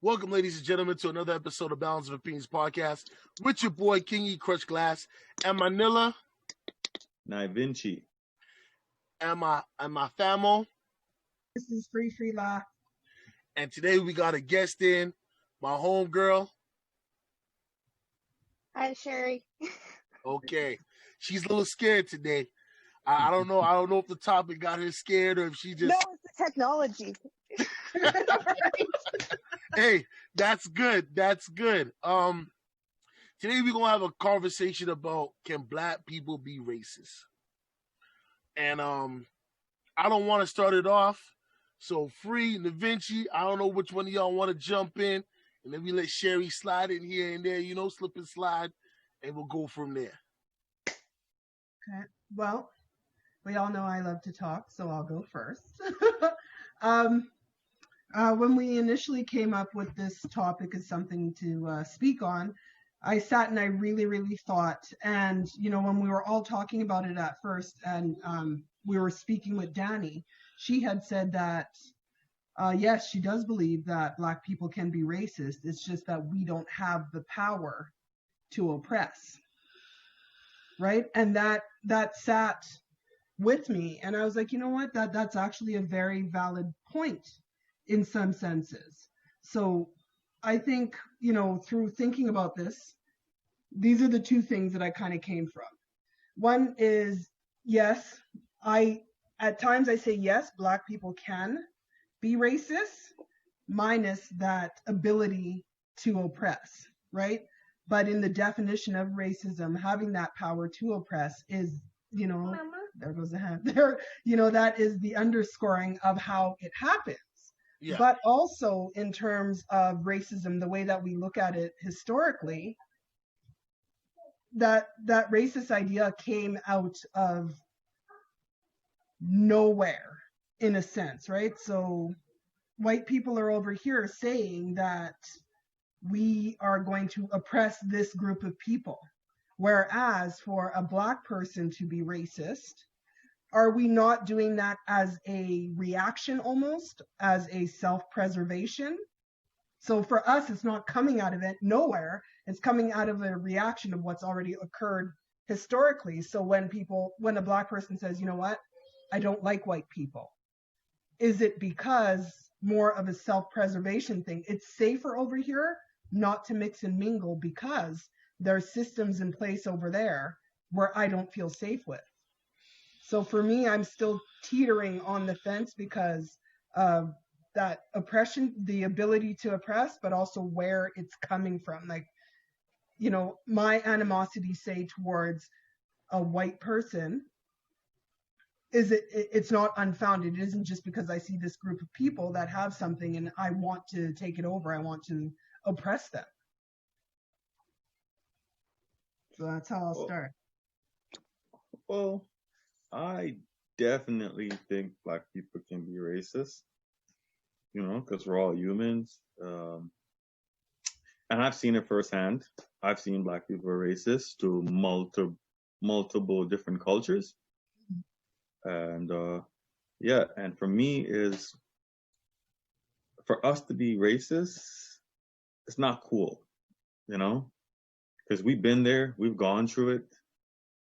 Welcome, ladies and gentlemen, to another episode of Balance of Opinions podcast with your boy Kingy Crush Glass and Manila Nai Vinci. and my famo. This is Free La. And today we got a guest in, my homegirl. Hi, Sherry. Okay, she's a little scared today. I don't know. I don't know if the topic got her scared or if she just. No, it's the technology. Hey, that's good. That's good. Today we're gonna have a conversation about can black people be racist? And I don't want to start it off. So Free, Da Vinci, I don't know which one of y'all want to jump in, and then we let Sherry slide in here and there, slip and slide, and we'll go from there. Okay. Well, we all know I love to talk, so I'll go first. When we initially came up with this topic as something to speak on, I sat and I really thought, and when we were all talking about it at first, and we were speaking with Danny, she had said that yes, she does believe that black people can be racist. It's just that we don't have the power to oppress, right? And that sat with me, and I was like, you know what? That's actually a very valid point in some senses. So I think, through thinking about this, these are the two things that I kind of came from. One is, yes, at times I say, yes, black people can be racist, minus that ability to oppress, right? But in the definition of racism, having that power to oppress is, Mama? There goes the hand there, that is the underscoring of how it happens. Yeah. But also in terms of racism, the way that we look at it historically, that racist idea came out of nowhere, in a sense, right? So white people are over here saying that we are going to oppress this group of people. Whereas for a black person to be racist, are we not doing that as a reaction almost, as a self-preservation? So for us, it's not coming out of it nowhere. It's coming out of a reaction of what's already occurred historically. So when a black person says, you know what, I don't like white people, is it because more of a self-preservation thing? It's safer over here not to mix and mingle because there are systems in place over there where I don't feel safe with. So for me, I'm still teetering on the fence because of that oppression, the ability to oppress, but also where it's coming from. Like, my animosity, say, towards a white person it's not unfounded. It isn't just because I see this group of people that have something and I want to take it over. I want to oppress them. So that's how I'll start. Well, I definitely think black people can be racist, because we're all humans. And I've seen it firsthand. I've seen black people are racist to multiple different cultures. And and for me is for us to be racist, it's not cool, because we've been there, we've gone through it,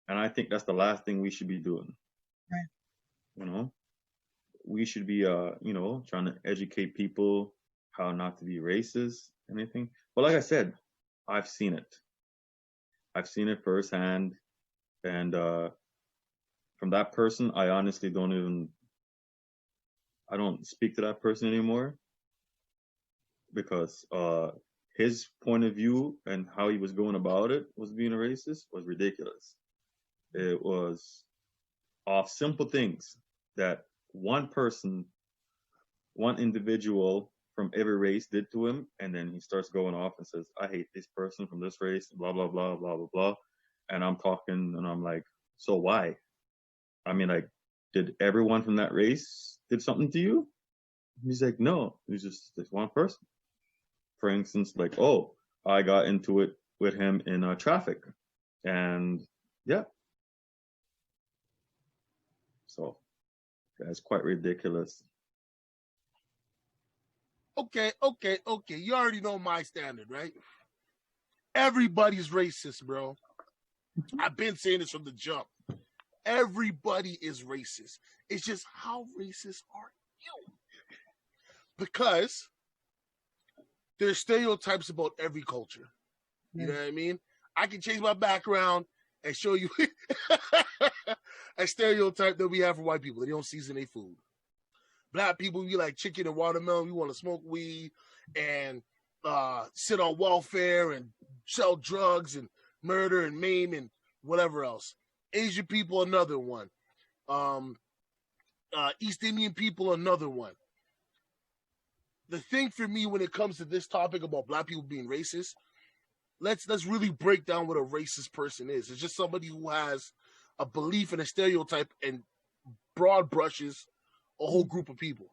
and I think that's the last thing we should be doing. Right. We should be trying to educate people how not to be racist, anything. But like I said, I've seen it firsthand, and from that person, I honestly don't speak to that person anymore because his point of view and how he was going about it was being a racist was ridiculous. It was off simple things that one individual from every race did to him, and then he starts going off and says, I hate this person from this race, blah, blah, blah, blah, blah, blah. And I'm talking and I'm like, so why? I mean, like, did everyone from that race did something to you? He's like, no, it's just this one person. For instance, like, oh, I got into it with him in traffic. And yeah. So that's quite ridiculous. Okay. You already know my standard, right? Everybody's racist, bro. I've been saying this from the jump. Everybody is racist. It's just how racist are you? Because there's stereotypes about every culture. You know what I mean? I can change my background and show you a stereotype that we have for white people. They don't season their food. Black people, we like chicken and watermelon. We want to smoke weed and sit on welfare and sell drugs and murder and maim and whatever else. Asian people, another one. East Indian people, another one. The thing for me when it comes to this topic about black people being racist, let's really break down what a racist person is. It's just somebody who has a belief in a stereotype and broad brushes a whole group of people.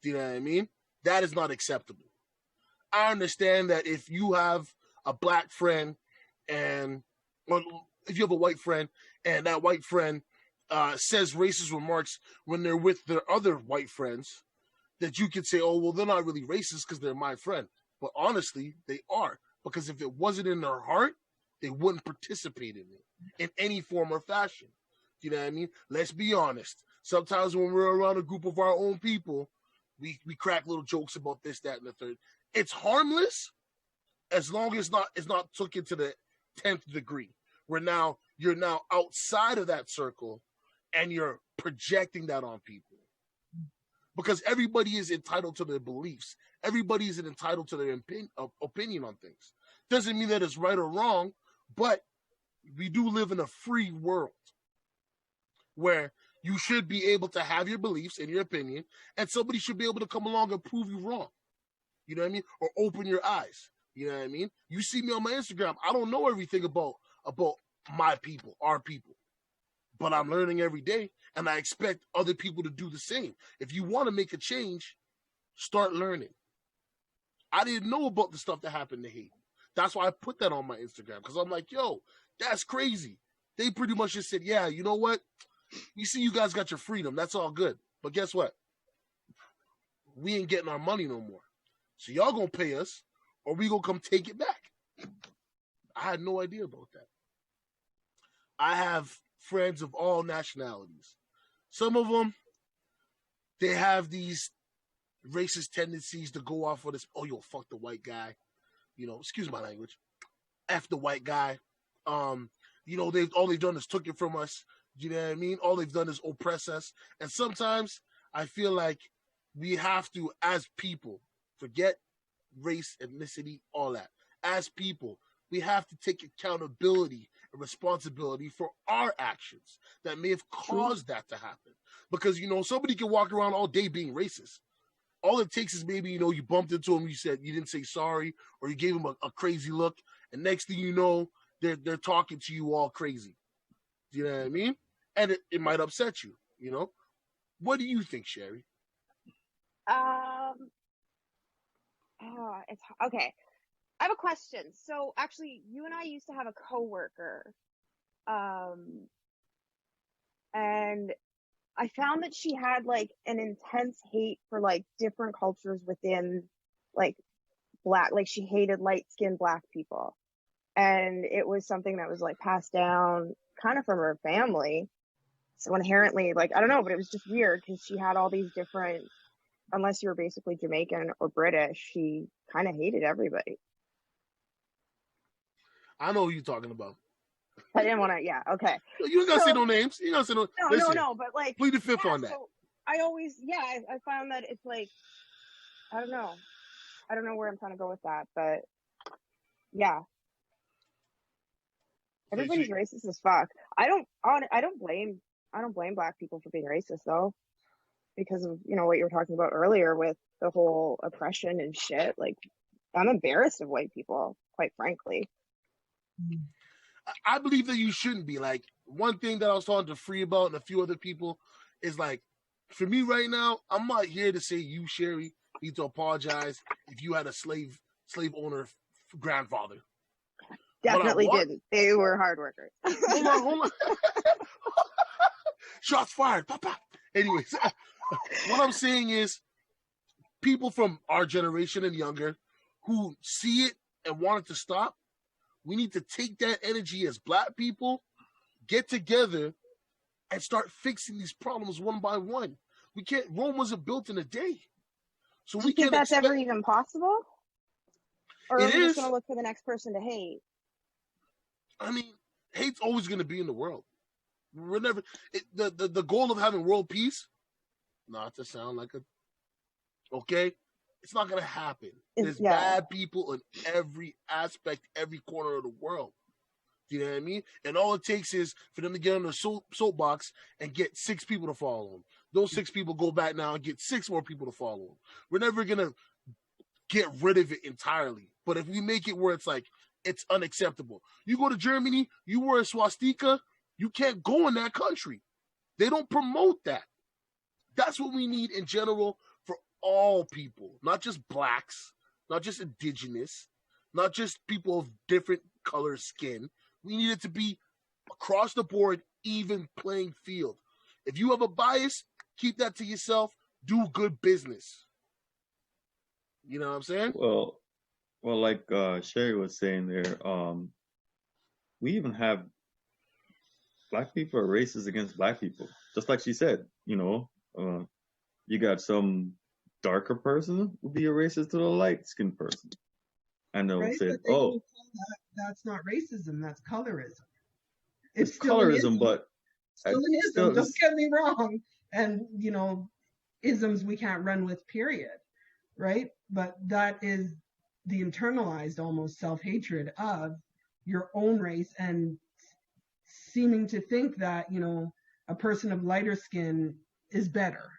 Do you know what I mean? That is not acceptable. I understand that if you have a black friend or if you have a white friend and that white friend says racist remarks when they're with their other white friends, that you could say, oh, well, they're not really racist because they're my friend. But honestly, they are. Because if it wasn't in their heart, they wouldn't participate in it in any form or fashion. You know what I mean? Let's be honest. Sometimes when we're around a group of our own people, we crack little jokes about this, that, and the third. It's harmless as long as it's not took into the 10th degree, where now you're now outside of that circle and you're projecting that on people. Because everybody is entitled to their beliefs. Everybody is entitled to their opinion on things. Doesn't mean that it's right or wrong, but we do live in a free world where you should be able to have your beliefs and your opinion, and somebody should be able to come along and prove you wrong. You know what I mean? Or open your eyes. You know what I mean? You see me on my Instagram. I don't know everything about my people, our people. But I'm learning every day, and I expect other people to do the same. If you want to make a change, start learning. I didn't know about the stuff that happened to Haiti. That's why I put that on my Instagram, because I'm like, yo, that's crazy. They pretty much just said, yeah, you know what? We see you guys got your freedom. That's all good. But guess what? We ain't getting our money no more. So y'all going to pay us, or we going to come take it back. I had no idea about that. I have friends of all nationalities. Some of them, they have these racist tendencies to go off of this, oh, yo, fuck the white guy. You know, excuse my language. F the white guy. You know, all they've done is took it from us. You know what I mean? All they've done is oppress us. And sometimes I feel like we have to, as people, forget race, ethnicity, all that. As people, we have to take accountability and responsibility for our actions that may have caused that to happen. Because, you know, somebody can walk around all day being racist. All it takes is maybe, you know, you bumped into him, you didn't say sorry, or you gave him a crazy look, and next thing you know, they're talking to you all crazy. Do you know what I mean? And it might upset you, you know? What do you think, Sherry? It's okay. I have a question. So actually, you and I used to have a coworker, and I found that she had like an intense hate for like different cultures within like black, like she hated light-skinned black people. And it was something that was like passed down kind of from her family. So inherently, like, I don't know, but it was just weird because she had all these different, unless you were basically Jamaican or British, she kind of hated everybody. I know who you're talking about. I didn't want to, yeah, okay. You ain't got to say no names. You ain't got to say no. No, but like, plead the fifth on that. So I always, I found that it's like, I don't know where I'm trying to go with that, but yeah. Everybody's racist as fuck. I don't blame black people for being racist though, because of, you know, what you were talking about earlier with the whole oppression and shit. Like, I'm embarrassed of white people, quite frankly. I believe that you shouldn't be. Like, one thing that I was talking to Free about and a few other people is like, for me right now, I'm not here to say you, Sherry, need to apologize if you had a slave owner grandfather. Definitely didn't. They were hard workers. Hold on. Shots fired. Pop, pop. Anyways, what I'm saying is, people from our generation and younger who see it and want it to stop, we need to take that energy as black people, get together, and start fixing these problems one by one. We can't. Rome wasn't built in a day, so Do we you think can't that's expect. ever even possible? Or It are we just going is. to look for the next person to hate? I mean, hate's always going to be in the world. We're never. The goal of having world peace, not to sound like a okay, it's not going to happen. There's Yeah. bad people in every aspect, every corner of the world. Do you know what I mean? And all it takes is for them to get on their soapbox and get 6 people to follow them. Those 6 people go back now and get 6 more people to follow them. We're never going to get rid of it entirely. But if we make it where it's like, it's unacceptable. You go to Germany, you wear a swastika, you can't go in that country. They don't promote that. That's what we need in general for all people, not just blacks, not just indigenous, not just people of different color skin. We need it to be across the board, even playing field. If you have a bias, keep that to yourself. Do good business. You know what I'm saying? Well, like Sherry was saying there, we even have black people are racist against black people. Just like she said, you got some darker person who be a racist to the light skinned person. And they'll Right? say, But they oh, don't call that's not racism, that's colorism. it's Still an colorism, ism. but Still an ism, still, don't get me wrong. And, isms we can't run with, period. Right? But that is the internalized almost self-hatred of your own race and seeming to think that, a person of lighter skin is better,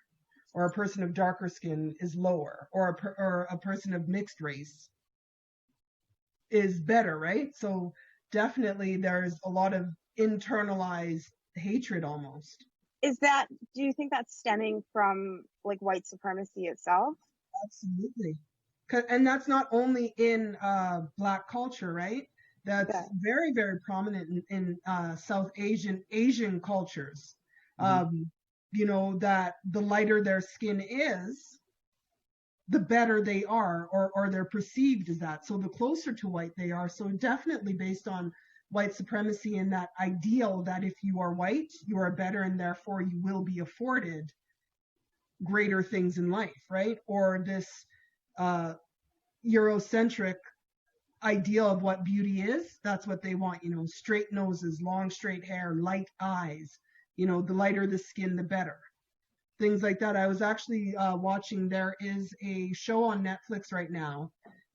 or a person of darker skin is lower, or a person of mixed race is better, right? So definitely there's a lot of internalized hatred almost. Do you think that's stemming from like white supremacy itself? Absolutely. And that's not only in Black culture, right? That's very, very prominent in South Asian cultures. That the lighter their skin is, the better they are, or they're perceived as that. So the closer to white they are. So definitely based on white supremacy and that ideal that if you are white, you are better and therefore you will be afforded greater things in life, right? Or this Eurocentric ideal of what beauty is. That's what they want, straight noses, long straight hair, light eyes. The lighter the skin, the better. Things like that. I was actually watching, there is a show on Netflix right now,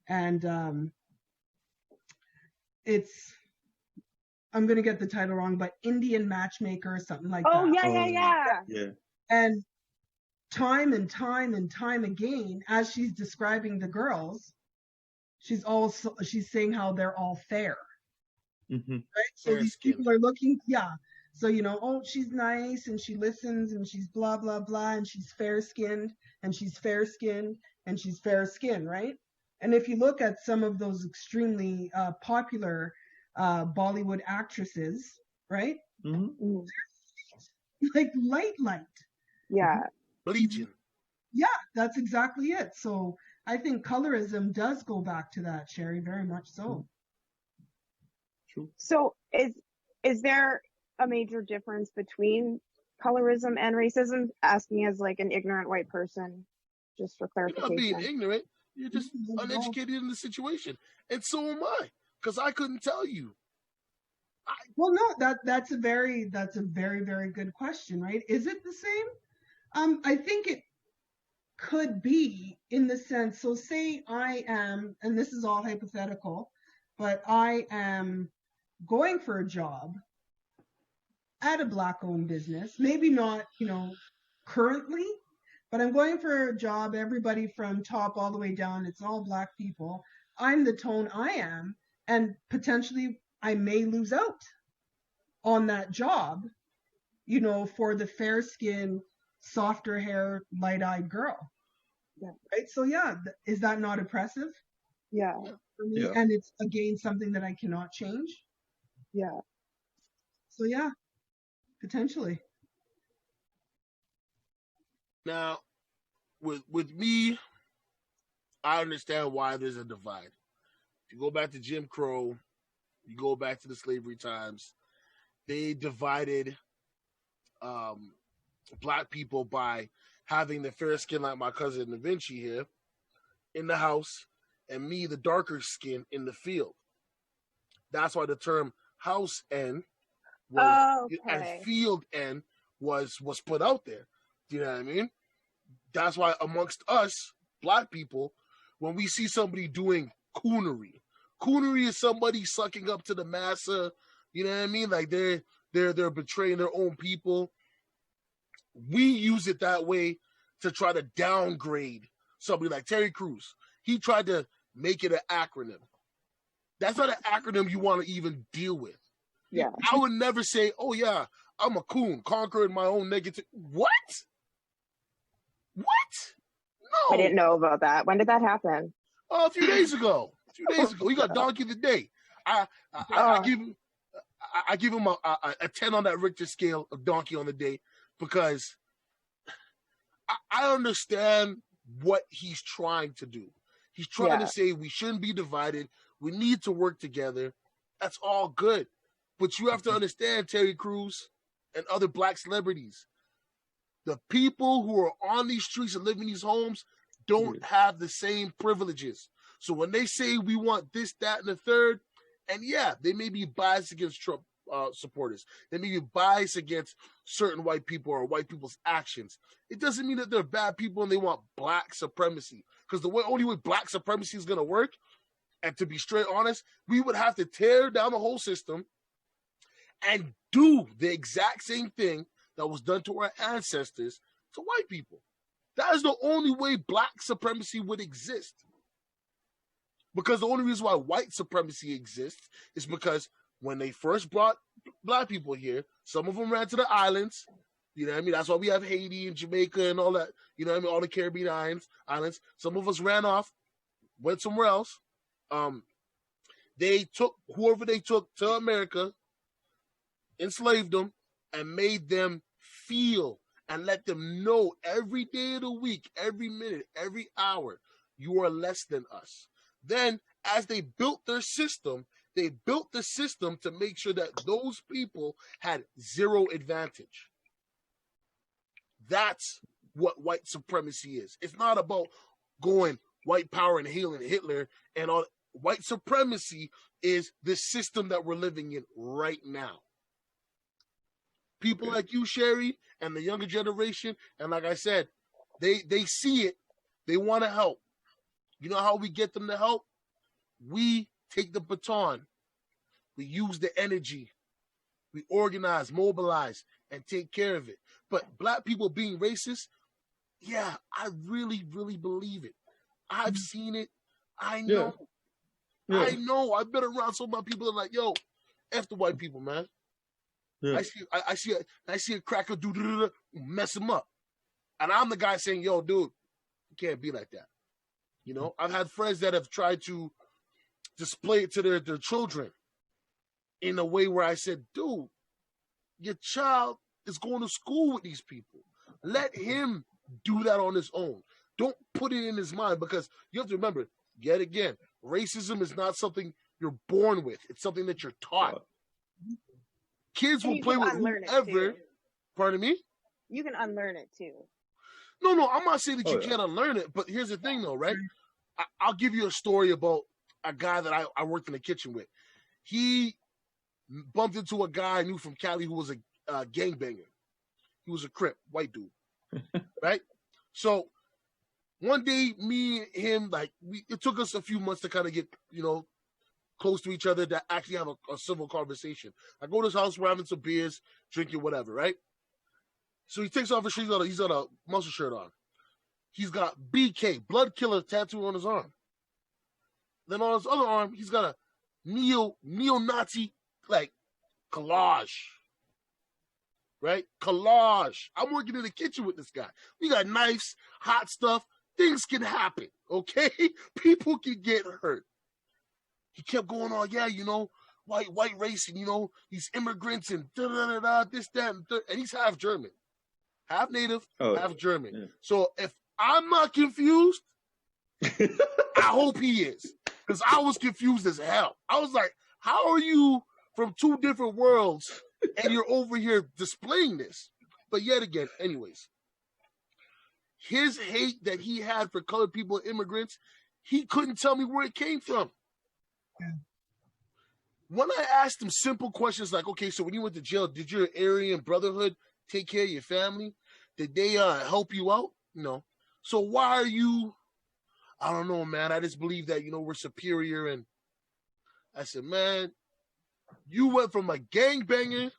and it's, I'm going to get the title wrong, but Indian Matchmaker or something like that. Oh, yeah. And time and time and time again, as she's describing the girls, she's saying how they're all fair. Mm-hmm. Right? So these people are looking, so, oh, she's nice and she listens and she's blah, blah, blah, and she's fair-skinned and she's fair-skinned and she's fair-skinned, right? And if you look at some of those extremely popular Bollywood actresses, right? Mm-hmm. Like light. Yeah. Bleaching. Yeah, that's exactly it. So I think colorism does go back to that, Sherry, very much so. True. So is there a major difference between colorism and racism? Asking as like an ignorant white person, just for clarification. You're not being ignorant. You're just uneducated in the situation. And so am I, because I couldn't tell you. Well, no, that's a very, very good question, right? Is it the same? I think it could be, in the sense, so say I am, and this is all hypothetical, but I am going for a job at a Black-owned business, maybe not, currently, but I'm going for a job, everybody from top all the way down, it's all Black people. I'm the tone I am, and potentially I may lose out on that job, for the fair-skinned, softer hair, light-eyed girl. Yeah. Right? So is that not oppressive? Yeah. For me? Yeah. And it's, again, something that I cannot change? Yeah. So potentially. Now, with me, I understand why there's a divide. If you go back to Jim Crow, you go back to the slavery times, they divided um, black people by having the fair skin like my cousin Da Vinci here in the house, and me, the darker skin, in the field. That's why the term house N was and Okay. field N was put out there. Do you know what I mean? That's why amongst us black people, when we see somebody doing coonery is somebody sucking up to the massa. You know what I mean? Like they're betraying their own people. We use it that way to try to downgrade somebody like Terry Crews. He tried to make it an acronym. That's not an acronym you want to even deal with. Yeah. I would never say, "Oh yeah, I'm a coon, conquering my own negative." What? What? No. I didn't know about that. When did that happen? A few days ago. He got donkey of the day. I give him a 10 on that Richter scale of donkey on the day because I understand what he's trying to do. He's trying to say we shouldn't be divided. We need to work together. That's all good. But you have to understand, Terry Crews and other black celebrities, the people who are on these streets and live in these homes don't have the same privileges. So when they say we want this, that, and the third, and yeah, they may be biased against Trump supporters. They may be biased against certain white people or white people's actions. It doesn't mean that they're bad people and they want black supremacy. Because the only way black supremacy is going to work, and to be straight honest, we would have to tear down the whole system and do the exact same thing that was done to our ancestors to white people. That is the only way black supremacy would exist. Because the only reason why white supremacy exists is because when they first brought black people here, some of them ran to the islands. You know what I mean? That's why we have Haiti and Jamaica and all that. You know what I mean? All the Caribbean islands. Some of us ran off, went somewhere else. They took whoever they took to America, enslaved them, and made them feel and let them know every day of the week, every minute, every hour, you are less than us. Then, as they built their system, they built the system to make sure that those people had zero advantage. That's what white supremacy is. It's not about going white power and hailing Hitler and all. White supremacy is the system that we're living in right now. People like you, Sherry, and the younger generation, and like I said, they see it. They want to help. You know how we get them to help? We take the baton. We use the energy. We organize, mobilize, and take care of it. But black people being racist, yeah, I really, really believe it. I've seen it. I know. Yeah. I know. I've been around so many people that are like, yo, F the white people, man. Yeah. I see a cracker mess him up. And I'm the guy saying, yo, dude, you can't be like that. You know, I've had friends that have tried to display it to their children in a way where I said, dude, your child is going to school with these people. Let him do that on his own. Don't put it in his mind, because you have to remember, yet again, racism is not something you're born with. It's something that you're taught. Kids will play with whoever. Pardon me? You can unlearn it too. No, I'm not saying that you can't unlearn it, but here's the thing though, right? I'll give you a story about a guy that I worked in the kitchen with. He bumped into a guy I knew from Cali who was a gangbanger. He was a Crip, white dude, right? So one day, me and him, it took us a few months to kind of get, close to each other, to actually have a civil conversation. I go to his house, we're having some beers, drinking, whatever, right? So he takes off his shirt, he's got a muscle shirt on. He's got BK, blood killer, tattoo on his arm. Then on his other arm, he's got a neo-Nazi, collage. Right? Collage. I'm working in the kitchen with this guy. We got knives, hot stuff. Things can happen, okay? People can get hurt. He kept going on, white race, and, these immigrants and da-da-da-da, this, that, and he's half German. Half native, half German. Yeah. So if I'm not confused, I hope he is, because I was confused as hell. I was like, how are you from two different worlds and you're over here displaying this? But yet again, anyways, his hate that he had for colored people and immigrants, he couldn't tell me where it came from. When I asked him simple questions like, okay, so when you went to jail, did your Aryan Brotherhood take care of your family? Did they help you out? No. So why are you, I don't know, man. I just believe that, we're superior. And I said, man, you went from a gangbanger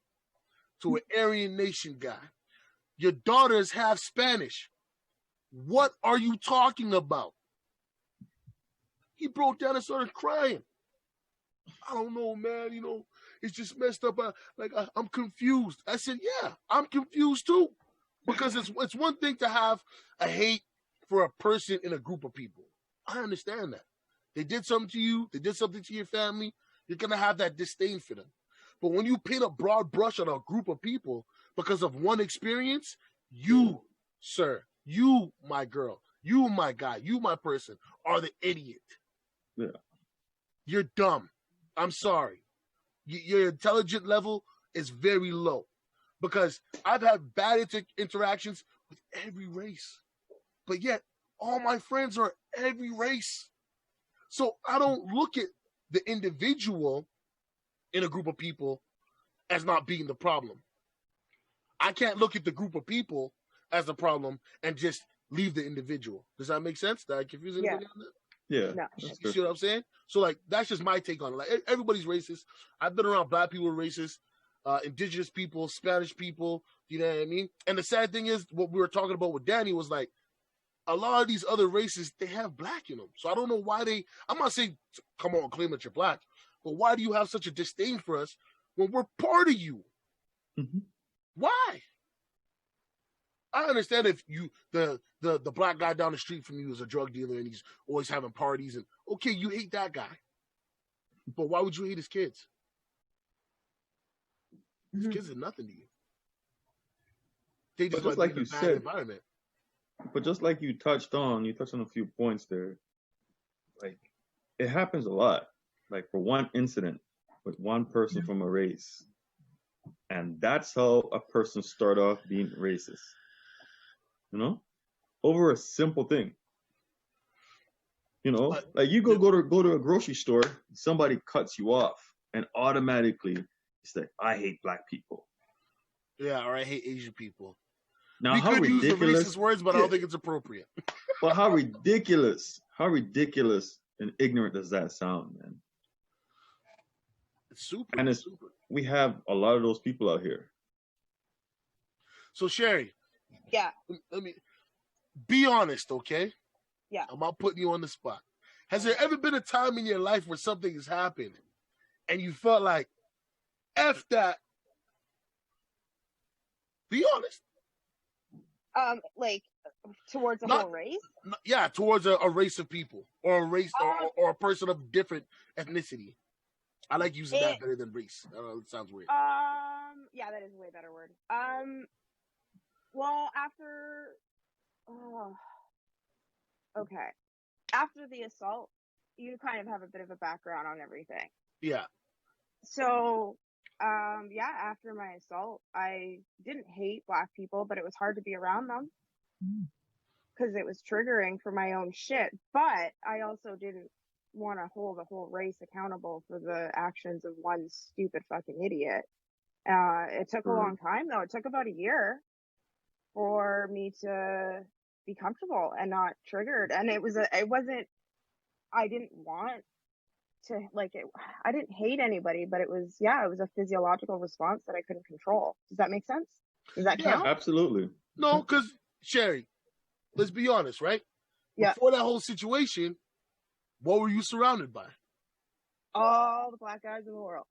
to an Aryan Nation guy. Your daughter is half Spanish. What are you talking about? He broke down and started crying. I don't know, man. It's just messed up. I'm confused. I said, yeah, I'm confused too. Because it's one thing to have a hate for a person in a group of people. I understand that. They did something to you. They did something to your family. You're going to have that disdain for them. But when you paint a broad brush on a group of people because of one experience, you, sir, you, my girl, you, my guy, you, my person, are the idiot. Yeah. You're dumb. I'm sorry. Your intelligent level is very low. Because I've had bad interactions with every race. But yet, all my friends are every race. So I don't look at the individual in a group of people as not being the problem. I can't look at the group of people as the problem and just leave the individual. Does that make sense? Did I confuse anybody on that? Yeah. No. You see what I'm saying? So, that's just my take on it. Like, everybody's racist. I've been around black people racist, indigenous people, Spanish people, you know what I mean? And the sad thing is, what we were talking about with Danny was like, a lot of these other races, they have black in them. So I don't know why I'm not saying, come on, claim that you're black, but why do you have such a disdain for us when we're part of you? Mm-hmm. Why? I understand if the black guy down the street from you is a drug dealer and he's always having parties and okay, you hate that guy. But why would you hate his kids? His kids are nothing to you. They just like you said, environment. But just like you touched on a few points there. Like, it happens a lot. Like, for one incident with one person from a race, and that's how a person start off being racist. Over a simple thing. Like you go to a grocery store, somebody cuts you off, and automatically it's like, I hate black people. Yeah, or I hate Asian people. Now, we how could ridiculous, use the racist words, but I don't think it's appropriate. But how ridiculous and ignorant does that sound, man? It's super. And we have a lot of those people out here. So, Sherry. Yeah. Let me be honest, okay? Yeah. I'm not putting you on the spot. Has there ever been a time in your life where something has happened and you felt like, F that? Be honest. Like towards a whole race? Yeah, towards a race of people or a race or a person of different ethnicity. I like using that better than race. It sounds weird. Yeah, that is a way better word. Well, after the assault, you kind of have a bit of a background on everything. Yeah. So, after my assault, I didn't hate black people, but it was hard to be around them because it was triggering for my own shit. But I also didn't want to hold the whole race accountable for the actions of one stupid fucking idiot. It took a long time, though. It took about a year for me to be comfortable and not triggered. And it wasn't, I didn't want to, I didn't hate anybody, but it was a physiological response that I couldn't control. Does that make sense? Does that count? Absolutely. No, because, Sherry, let's be honest, right? Yeah. Before that whole situation, what were you surrounded by? All the black guys in the world.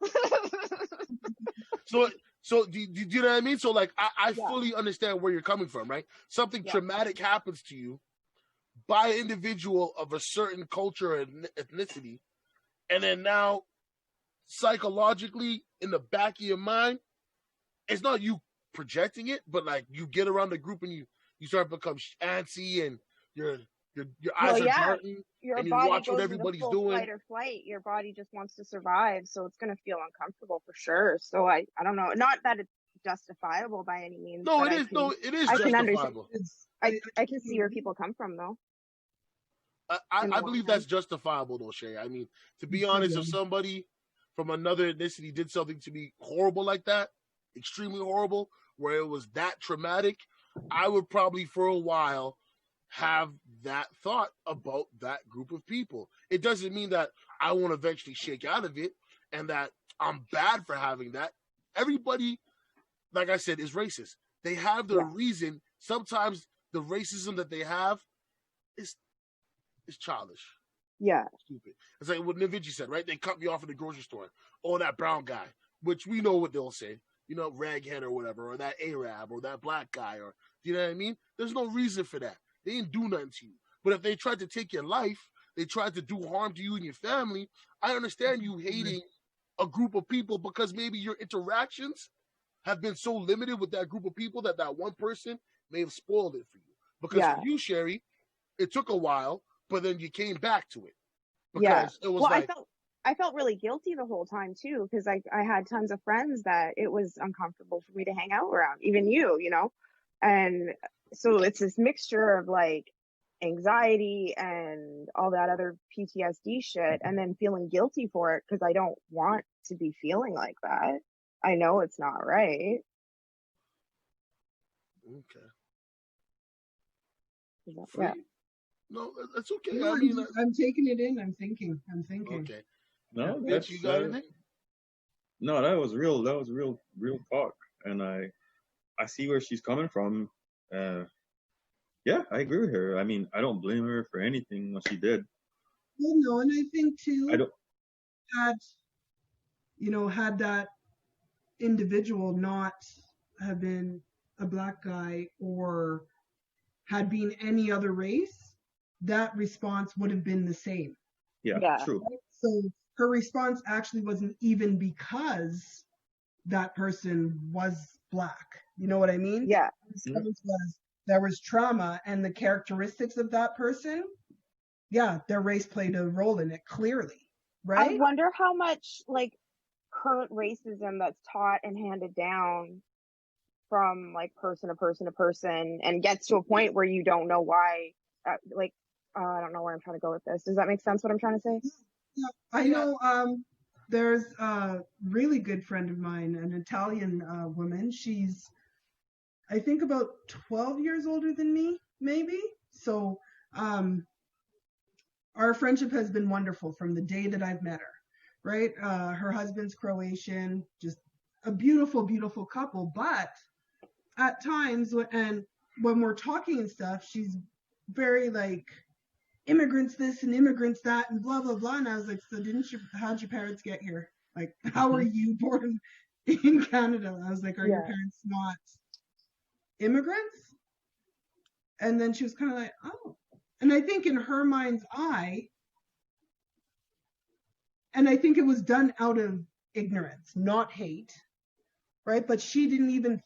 So do you know what I mean? So I fully understand where you're coming from, right? Something traumatic happens to you by an individual of a certain culture and ethnicity, and then now psychologically in the back of your mind, it's not you projecting it, but you get around the group and you start to become antsy and you're your Well, eyes are yeah, darting, your and you body watch what goes into everybody's full doing. flight or flight. Your body just wants to survive, so it's going to feel uncomfortable for sure. So I don't know. Not that it's justifiable by any means, No, but it is. No, it is I can understand. justifiable. It's, I can see where people come from though. In the I long believe run. that's justifiable, though, Shay. I mean, to be so honest, yeah. if somebody from another ethnicity did something to me horrible like that, extremely horrible, where it was that traumatic, I would probably for a while have that thought about that group of people. It doesn't mean that I won't eventually shake out of it and that I'm bad for having that. Everybody, like I said, is racist. They have their Yeah. reason. Sometimes the racism that they have is childish, Yeah. stupid. It's like what Navinci said, right? They cut me off in the grocery store. Oh, that brown guy, which we know what they'll say, raghead or whatever, or that Arab or that black guy, or you know what I mean? There's no reason for that. They didn't do nothing to you. But if they tried to take your life, they tried to do harm to you and your family, I understand you hating a group of people because maybe your interactions have been so limited with that group of people that one person may have spoiled it for you. Because Yeah. for you, Sherry, it took a while, but then you came back to it Yeah. because it was Well, like, I felt really guilty the whole time too, because I had tons of friends that it was uncomfortable for me to hang out around, even you know, and so it's this mixture of like anxiety and all that other PTSD shit, and then feeling guilty for it because I don't want to be feeling like that. I know it's not right. okay, Yeah. free. No, that's okay. No, I mean, I'm taking it in. I'm thinking. okay. No, Bitch, you got anything? no, that was real. That was real talk, and I see where she's coming from. Uh, yeah, I agree with her. I mean, I don't blame her for anything what she did. Well, no, and I think I too, don't. had that individual not have been a black guy or had been any other race, that response would have been the same. Yeah, Yeah. true. So her response actually wasn't even because that person was black. You know what I mean? Yeah. The response was there was trauma, and the characteristics of that person, yeah, their race played a role in it clearly, I right? wonder how much like current racism that's taught and handed down from like person to person to person and gets to a point where you don't know why I don't know where I'm trying to go with this. Does that make sense what I'm trying to say? Yeah, I know there's a really good friend of mine, an Italian woman. She's I think about 12 years older than me, maybe. So our friendship has been wonderful from the day that I've met her, right? Her husband's Croatian, just a beautiful, beautiful couple. But at times, when we're talking and stuff, she's very like, immigrants this and immigrants that and blah, blah, blah. And I was like, so how'd your parents get here? Like, how are you born in Canada? I was like, are your parents not immigrants? And then she was kind of like, oh. And I think in her mind's eye, and I think it was done out of ignorance, not hate, right? But she didn't even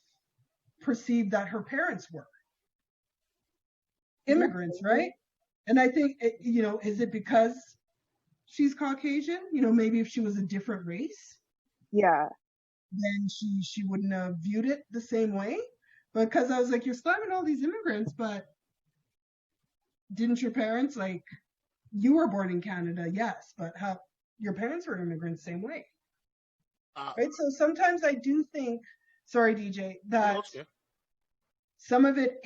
perceive that her parents were immigrants, right? And I think, is it because she's Caucasian? Maybe if she was a different race, Yeah. then she wouldn't have viewed it the same way. Because I was like, you're slamming all these immigrants, but didn't your parents, like, you were born in Canada, yes, but how your parents were immigrants same way, right? So sometimes I do think, sorry, DJ, that some of it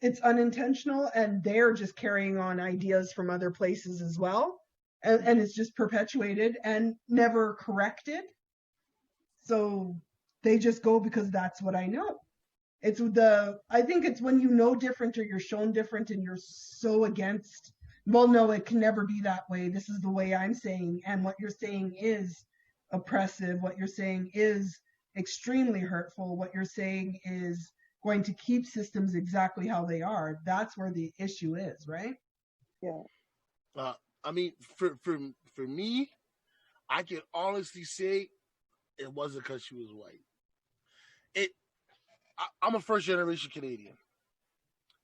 it's unintentional and they're just carrying on ideas from other places as well. And it's just perpetuated and never corrected. So they just go because that's what I know. I think it's when you know different or you're shown different and you're so against, well, no, it can never be that way. This is the way I'm saying. And what you're saying is oppressive. What you're saying is extremely hurtful. What you're saying is going to keep systems exactly how they are. That's where the issue is, right? Yeah. I mean, for me, I can honestly say it wasn't because she was white. I'm a first generation Canadian.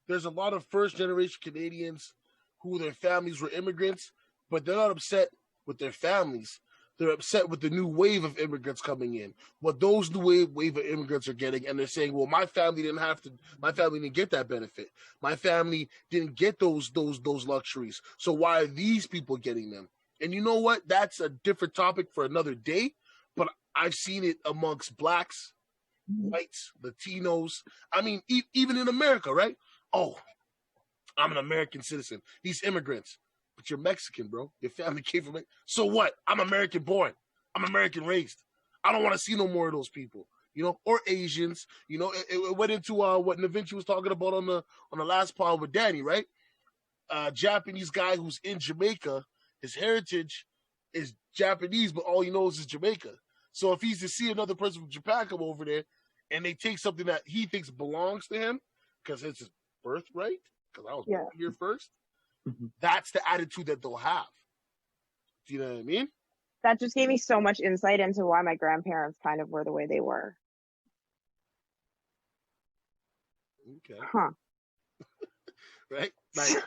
there's a lot of first generation Canadians who their families were immigrants, but they're not upset with their families. They're upset with the new wave of immigrants coming in. What those new wave of immigrants are getting, and they're saying, "Well, my family didn't have to. My family didn't get that benefit. My family didn't get those luxuries. So why are these people getting them?" And you know what? That's a different topic for another day. But I've seen it amongst blacks, whites, Latinos. I mean, even in America, right? Oh, I'm an American citizen. These immigrants, but you're Mexican, bro. Your family came from it. So what? I'm American born. I'm American raised. I don't want to see no more of those people, or Asians. It went into what Navinci was talking about on the last pod with Danny, right? Japanese guy who's in Jamaica. His heritage is Japanese, but all he knows is Jamaica. So if he's to see another person from Japan come over there, and they take something that he thinks belongs to him because it's his birthright, because I was born here first, that's the attitude that they'll have. Do you know what I mean? That just gave me so much insight into why my grandparents kind of were the way they were. Okay. Huh. Right? Like,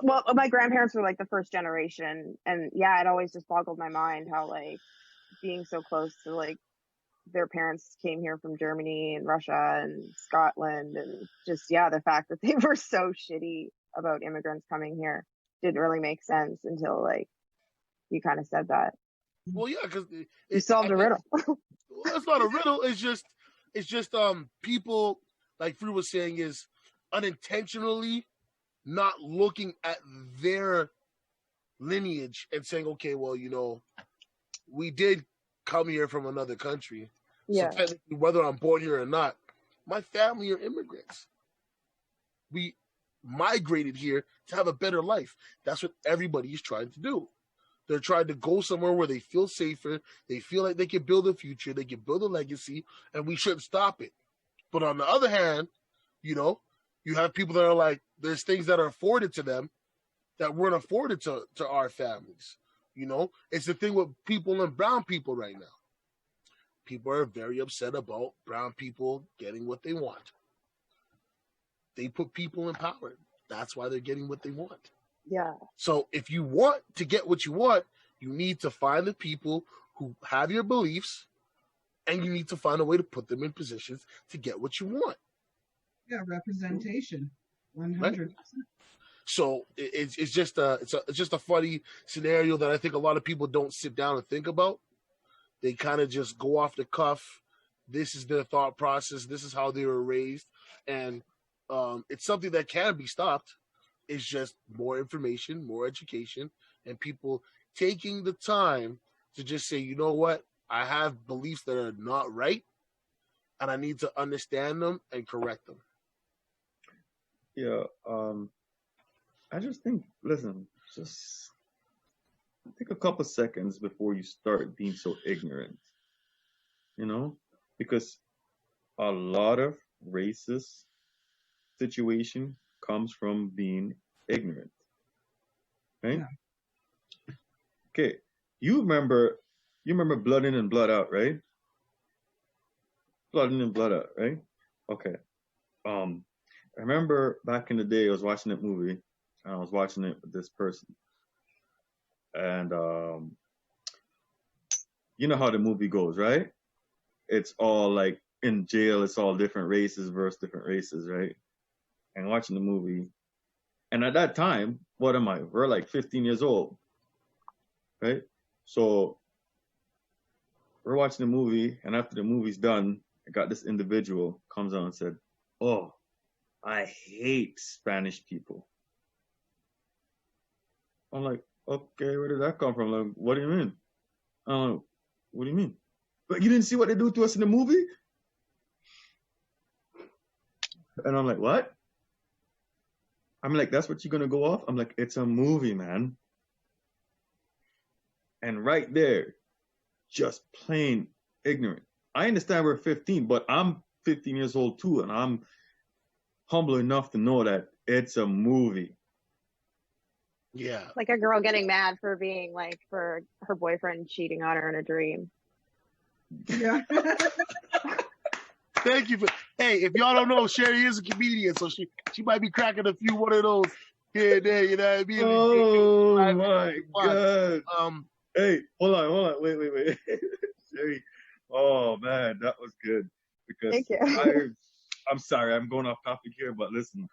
well, my grandparents were like the first generation, and it always just boggled my mind how like being so close to like their parents came here from Germany and Russia and Scotland, and just the fact that they were so shitty about immigrants coming here didn't really make sense until like you kind of said that. Well, yeah, because you solved a riddle. Well, it's not a riddle. It's just people, like Free was saying, is unintentionally not looking at their lineage and saying, okay, well, we did come here from another country. So technically, whether I'm born here or not, my family are immigrants. We migrated here to have a better life. That's what everybody is trying to do. They're trying to go somewhere where they feel safer. They feel like they can build a future. They can build a legacy, and we shouldn't stop it. But on the other hand, you have people that are like, there's things that are afforded to them that weren't afforded to our families. It's the thing with people and brown people right now. People are very upset about brown people getting what they want. They put people in power. That's why they're getting what they want. Yeah. So if you want to get what you want, you need to find the people who have your beliefs, and you need to find a way to put them in positions to get what you want. Yeah, representation, 100%. Right? So it's just a funny scenario that I think a lot of people don't sit down and think about. They kind of just go off the cuff. This is their thought process. This is how they were raised, and it's something that can be stopped. It's just more information, more education, and people taking the time to just say, you know what, I have beliefs that are not right, and I need to understand them and correct them. Yeah, I just think, listen, just take a couple seconds before you start being so ignorant, because a lot of racist situation comes from being ignorant, right? Yeah. Okay, you remember Blood In and Blood Out, right? Blood In and Blood Out, right? Okay. I remember back in the day, I was watching that movie, and I was watching it with this person, and you know how the movie goes, right? It's all like in jail, it's all different races versus different races, right? And watching the movie, and at that time, what am I? We're like 15 years old, right? So we're watching the movie, and after the movie's done, I got this individual comes on and said, "Oh, I hate Spanish people." I'm like, okay, where did that come from? Like, what do you mean? What do you mean? But you didn't see what they do to us in the movie? And I'm like, what? I'm like, that's what you're going to go off? I'm like, it's a movie, man. And right there, just plain ignorant. I understand we're 15, but I'm 15 years old too, and I'm humble enough to know that it's a movie. Yeah. Like a girl getting mad for being like, for her boyfriend cheating on her in a dream. Yeah. Thank you for, Hey, if y'all don't know, Sherry is a comedian, so she might be cracking a few one of those here and there. You know what I mean? Oh my Fun. God. Hey, hold on. Wait. Sherry. Oh man, that was good. Because Thank you. I'm sorry, I'm going off topic here, but listen.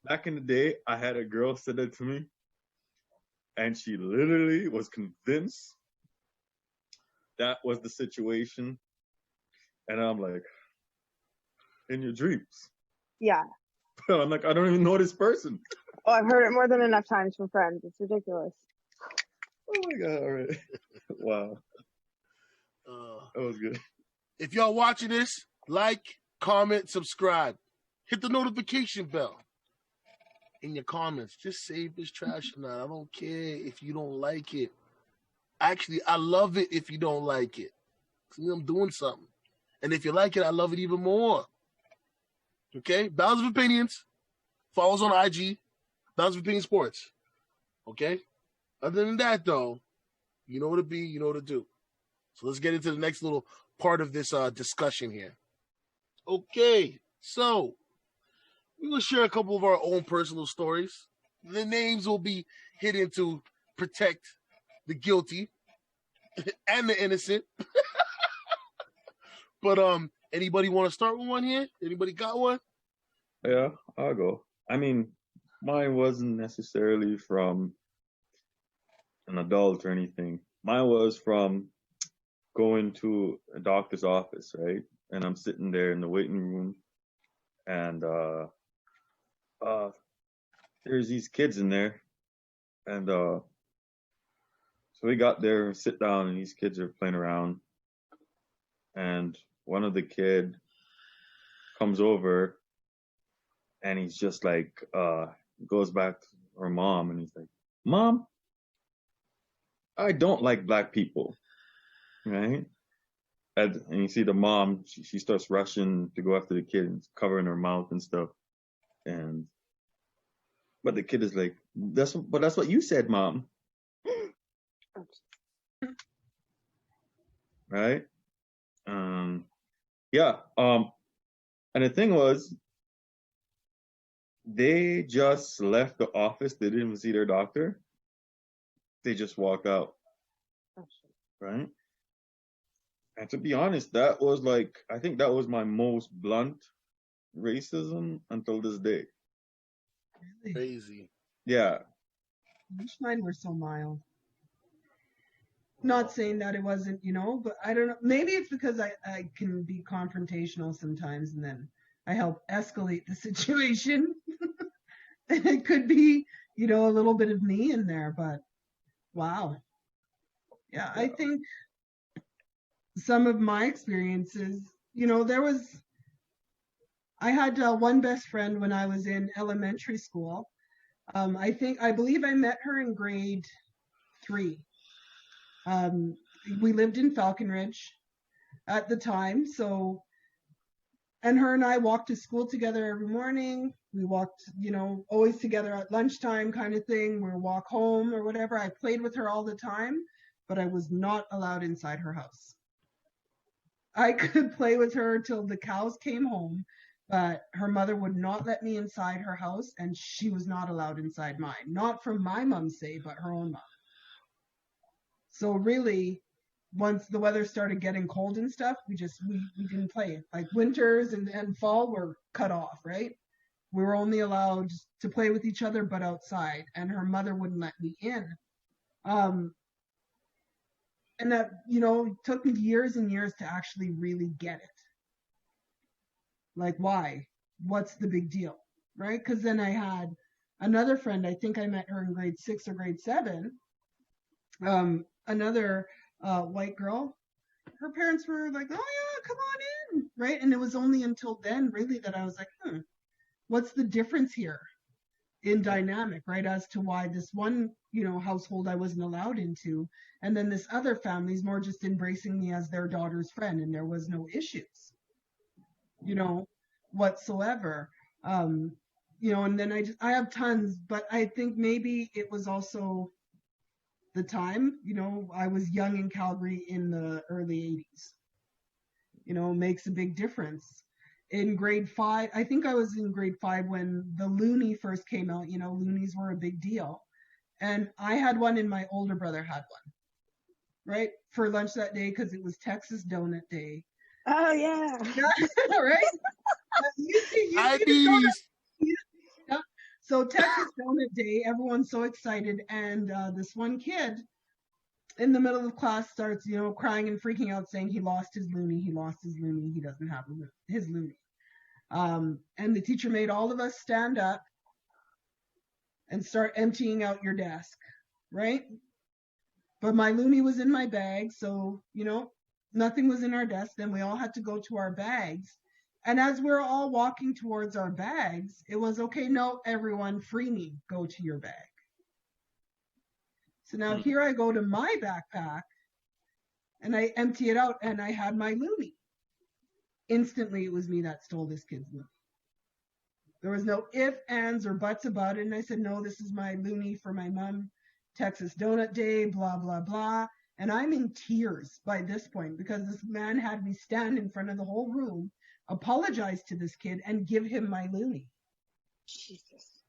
Back in the day, I had a girl say that to me, and she literally was convinced that was the situation. And I'm like, in your dreams. Yeah. I'm like, I don't even know this person. Oh, I've heard it more than enough times from friends. It's ridiculous. Oh my God, all right. Wow. That was good. If y'all watching this, like, comment, subscribe. Hit the notification bell. In your comments, just say if it's trash or not. I don't care if you don't like it. Actually, I love it if you don't like it. See, I'm doing something. And if you like it, I love it even more. Okay? Balance of Opinions. Follow us on IG. Balance of Opinion Sports. Okay? Other than that, though, you know what to be, you know what to do. So let's get into the next little part of this discussion here. Okay, so we will share a couple of our own personal stories. The names will be hidden to protect the guilty and the innocent. But anybody want to start with one here? Anybody got one? Yeah, I'll go. I mean, mine wasn't necessarily from an adult or anything. Mine was from going to a doctor's office, right? And I'm sitting there in the waiting room, and uh, there's these kids in there, and so we got there and sit down, and these kids are playing around, and one of the kid comes over, and he's just like, goes back to her mom, and he's like, "Mom, I don't like black people," right? And you see the mom, she starts rushing to go after the kid and covering her mouth and stuff. And but the kid is like, that's what you said, Mom, right? Um, yeah. And the thing was, they just left the office. They didn't even see their doctor. They just walked out, right? And to be honest, that was like, I think that was my most blunt racism until this day. Really? Crazy. Yeah. I wish mine were so mild. Not saying that it wasn't, but I don't know. Maybe it's because I can be confrontational sometimes and then I help escalate the situation. It could be, a little bit of me in there, but wow. Yeah, I think some of my experiences, I had one best friend when I was in elementary school. I believe I met her in grade 3. We lived in Falcon Ridge at the time, and her and I walked to school together every morning. We walked, always together at lunchtime kind of thing. We'll walk home or whatever. I played with her all the time, but I was not allowed inside her house. I could play with her till the cows came home, but her mother would not let me inside her house, and she was not allowed inside mine. Not from my mom's say, but her own mom. So really, once the weather started getting cold and stuff, we didn't play. Like winters and fall were cut off, right? We were only allowed to play with each other, but outside, and her mother wouldn't let me in. And that, took me years and years to actually really get it. Like, why? What's the big deal? Right? Because then I had another friend, I think I met her in grade 6 or grade 7. Another white girl. Her parents were like, oh yeah, come on in. Right? And it was only until then really that I was like, what's the difference here in dynamic, right? As to why this one, household I wasn't allowed into, and then this other family's more just embracing me as their daughter's friend, and there was no issues, whatsoever. And then I have tons, but I think maybe it was also the time, I was young in Calgary in the early 80s. makes a big difference. In grade 5, I think I was in grade 5 when the loonie first came out. Loonies were a big deal. And I had one and my older brother had one, right? For lunch that day because it was Texas Donut Day. Oh yeah. Right? You see IDs. yeah. So Texas Donut Day, everyone's so excited. And this one kid in the middle of class starts, crying and freaking out saying he lost his loonie. He lost his loonie. He doesn't have his loonie. And the teacher made all of us stand up and start emptying out your desk, right? But my loonie was in my bag, so, nothing was in our desk. Then we all had to go to our bags. And as we're all walking towards our bags, it was, okay, no, everyone, free me, go to your bag. So now here I go to my backpack, and I empty it out, and I had my loonie. Instantly, it was me that stole this kid's loonie. There was no ifs, ands, or buts about it. And I said, no, this is my loonie for my mom, Texas Donut Day, blah, blah, blah. And I'm in tears by this point because this man had me stand in front of the whole room, apologize to this kid, and give him my loonie. Jesus.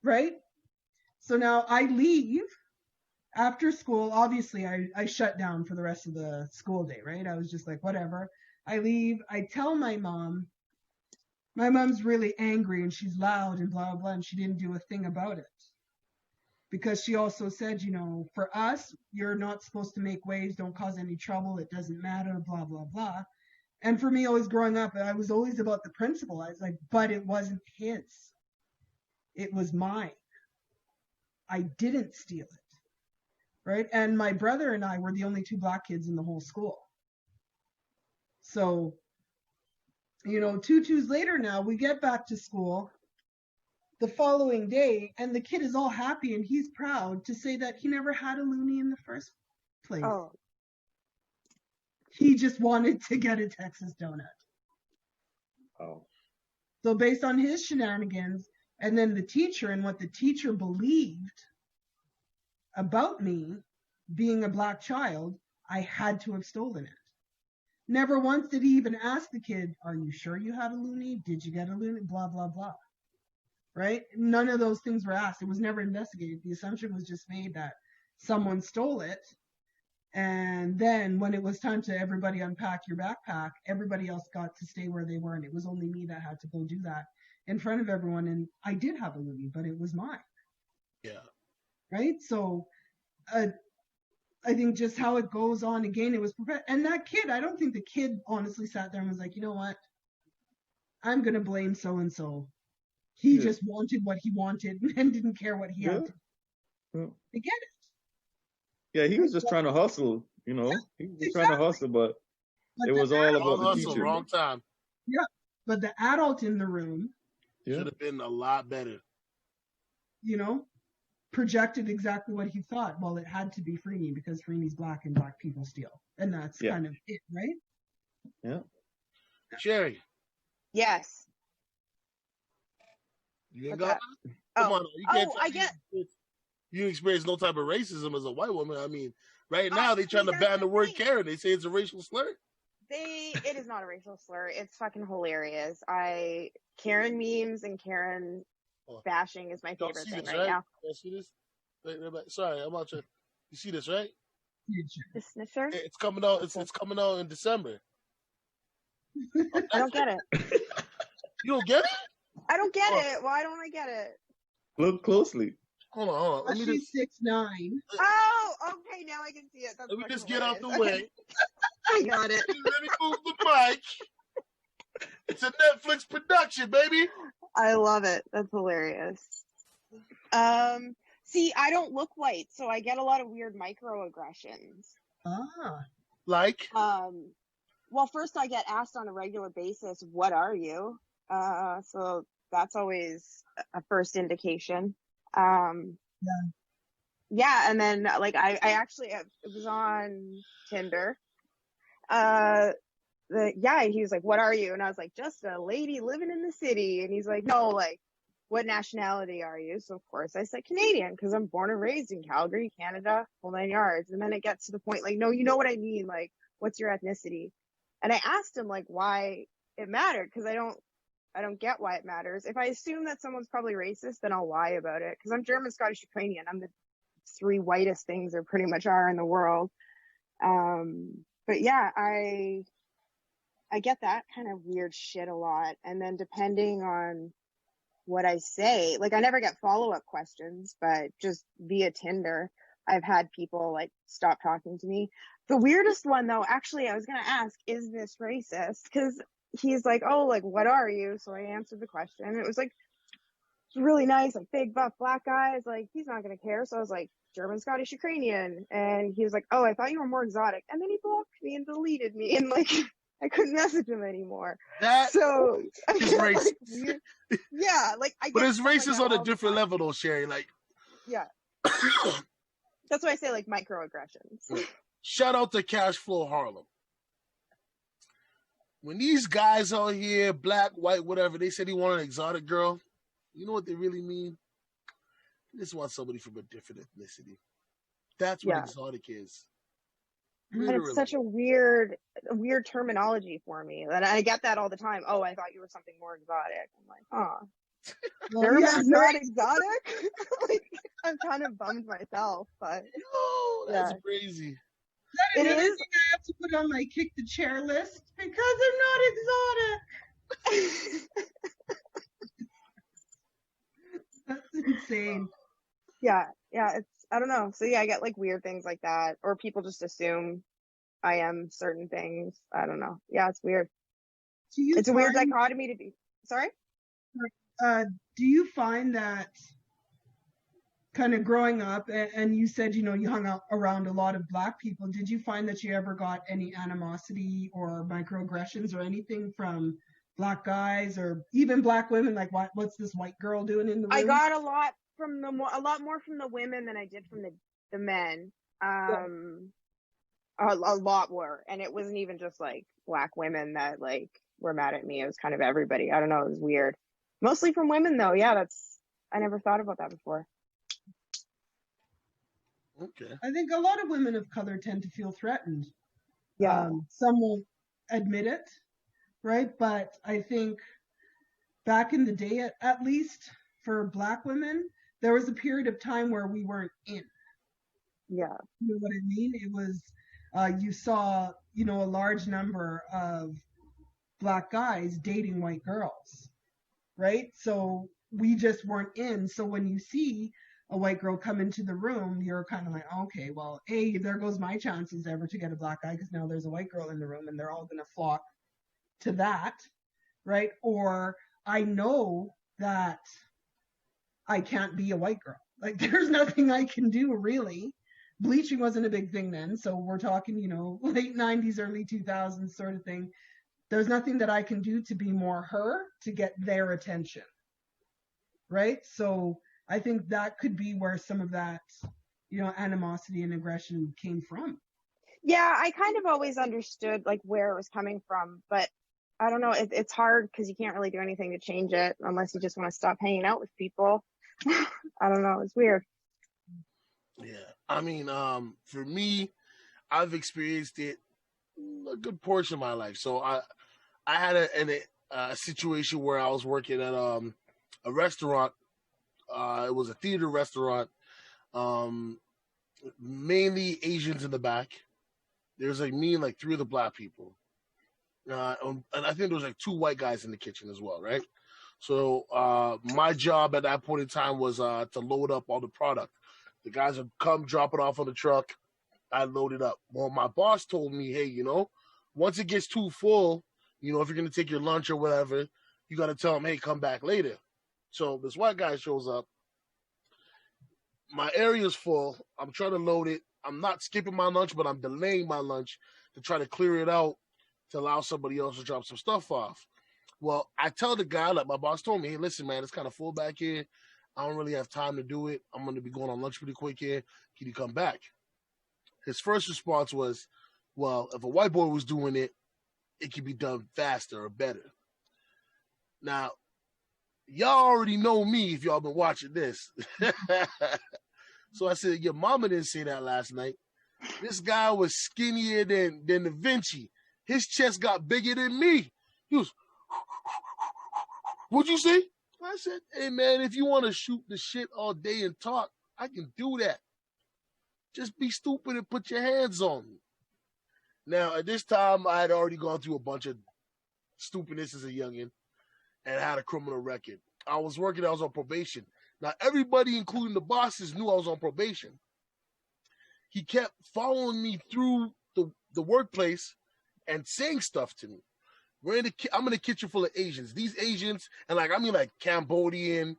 Right? So now I leave after school. Obviously, I shut down for the rest of the school day, right? I was just like, whatever. I leave. I tell my mom. My mom's really angry and she's loud and blah, blah, and she didn't do a thing about it. Because she also said, for us, you're not supposed to make waves, don't cause any trouble, it doesn't matter, blah, blah, blah. And for me, always growing up, I was always about the principle. I was like, but it wasn't his. It was mine. I didn't steal it. Right? And my brother and I were the only 2 Black kids in the whole school. So, tutus later now, we get back to school the following day, and the kid is all happy and he's proud to say that he never had a loonie in the first place. Oh. He just wanted to get a Texas donut. Oh. So based on his shenanigans, and then the teacher and what the teacher believed about me being a Black child, I had to have stolen it. Never once did he even ask the kid, are you sure you had a loonie? Did you get a loonie? Blah, blah, blah. Right? None of those things were asked. It was never investigated. The assumption was just made that someone stole it. And then when it was time to everybody unpack your backpack, everybody else got to stay where they were. And it was only me that had to go do that in front of everyone. And I did have a loonie, but it was mine. Yeah. Right? So I think just how it goes on again, it was and that kid, I don't think the kid honestly sat there and was like, you know what? I'm going to blame so-and-so. He just wanted what he wanted and didn't care what he had to. I get it. Yeah, he was just trying to hustle, He was just trying to hustle, but it was all about the hustle, teacher. wrong time. Yeah, but the adult in the room should have been a lot better. Projected exactly what he thought. Well, it had to be Freeney because Freeney's Black and Black people steal. And that's kind of it, right? Yeah. Sherry. Yes. You ain't got it? Come on. You can't I get. You experience no type of racism as a white woman. I mean, right now they're trying to ban the word Karen. They say it's a racial slur. It is not a racial slur. It's fucking hilarious. Karen memes and Karen bashing is my favorite thing right now. You see this? Wait, sorry, I'm about to. You see this, right? The sniffer? It's coming out. It's coming out in December. I don't get it. You don't get it? I don't get it. Why don't I get it? Look closely. Hold on. Let me just 6'9". Oh, okay. Now I can see it. That's let me just get hilarious. out the way. I got it. Let me move the mic. It's a Netflix production, baby. I love it. That's hilarious. See, I don't look white, so I get a lot of weird microaggressions. Like? Well, first I get asked on a regular basis, what are you? So that's always a first indication. Yeah, and then like I actually it was on Tinder. He was like, what are you? And I was like, just a lady living in the city. And he's like, no, like, what nationality are you? So of course I said Canadian because I'm born and raised in Calgary, Canada, whole 9 yards. And then it gets to the point like, no, you know what I mean? Like, what's your ethnicity? And I asked him like why it mattered, because I don't get why it matters. If I assume that someone's probably racist, then I'll lie about it, because I'm German, Scottish, Ukrainian. I'm the 3 whitest things there pretty much are in the world. But yeah, I get that kind of weird shit a lot. And then depending on what I say, like I never get follow-up questions, but just via Tinder, I've had people like stop talking to me. The weirdest one though, actually, I was going to ask, is this racist? Because he's like, oh, like, what are you? So I answered the question. It was like, really nice, like big buff black guy. Is like, he's not going to care. So I was like, German, Scottish, Ukrainian. And he was like, oh, I thought you were more exotic. And then he blocked me and deleted me. And like, I couldn't message him anymore. That So I is get, racist. like, weird. Yeah, like I get But it's stuff like racist that on a all the different time. level, though, Sherry. Like, Yeah. That's why I say like microaggressions. shout out to Cash Flow Harlem. When these guys out here, black, white, whatever, they said he wanted an exotic girl, you know what they really mean? They just want somebody from a different ethnicity. That's what Yeah. exotic is. And Literally. it's such a weird terminology for me. And I get that all the time. Oh, I thought you were something more exotic. I'm like, oh, Well, German's yeah, not exotic. Like, I'm kind of bummed myself, but No, that's yeah. crazy. That It another is. thing I have to put on my kick the chair list because I'm not exotic. That's insane. Yeah, it's, I don't know. So yeah, I get like weird things like that, or people just assume I am certain things. I don't know. Yeah, it's weird. Do you It's a weird find, dichotomy to be. Sorry? do you find that kind of growing up, and you said, you know, you hung out around a lot of black people, did you find that you ever got any animosity or microaggressions or anything from black guys or even black women? Like, what's this white girl doing in the room? I got a lot more from the women than I did from the men. A lot more, and it wasn't even just like black women that like were mad at me. It was kind of everybody. I don't know. It was weird. Mostly from women though. Yeah, I never thought about that before. Okay. I think a lot of women of color tend to feel threatened. Yeah. Some won't admit it, right? But I think back in the day, at least for black women, there was a period of time where we weren't in. Yeah. You know what I mean? It was, you saw, you know, a large number of black guys dating white girls, right? So we just weren't in. So when you see a white girl come into the room, you're kind of like, okay, well, A, there goes my chances ever to get a black guy because now there's a white girl in the room and they're all going to flock to that, right? Or I know that I can't be a white girl. Like there's nothing I can do really. Bleaching wasn't a big thing then. So we're talking, you know, late 90s, early 2000s sort of thing. There's nothing that I can do to be more her to get their attention, right? So I think that could be where some of that, you know, animosity and aggression came from. Yeah, I kind of always understood like where it was coming from, but I don't know. It's hard because you can't really do anything to change it unless you just want to stop hanging out with people. I don't know. It's weird. Yeah. I mean, for me, I've experienced it a good portion of my life. So I had a situation where I was working at a restaurant. It was a theater restaurant. Mainly Asians in the back. There's like me and like 3 other black people. And I think there was like 2 white guys in the kitchen as well, right? So my job at that point in time was to load up all the product. The guys would come, drop it off on the truck. I load it up. Well, my boss told me, hey, you know, once it gets too full, you know, if you're going to take your lunch or whatever, you got to tell them, hey, come back later. So this white guy shows up. My area's full. I'm trying to load it. I'm not skipping my lunch, but I'm delaying my lunch to try to clear it out to allow somebody else to drop some stuff off. Well, I tell the guy, like my boss told me, hey, listen, man, it's kind of full back here. I don't really have time to do it. I'm going to be going on lunch pretty quick here. Can you come back? His first response was, well, if a white boy was doing it, it could be done faster or better. Now, y'all already know me if y'all been watching this. So I said, your mama didn't say that last night. This guy was skinnier than Da Vinci. His chest got bigger than me. He was, what'd you say? I said, hey man, if you want to shoot the shit all day and talk, I can do that. Just be stupid and put your hands on me. Now, at this time, I had already gone through a bunch of stupidness as a youngin' and had a criminal record. I was on probation. Now, everybody, including the bosses, knew I was on probation. He kept following me through the workplace and saying stuff to me. I'm in a kitchen full of Asians. These Asians, and like Cambodian,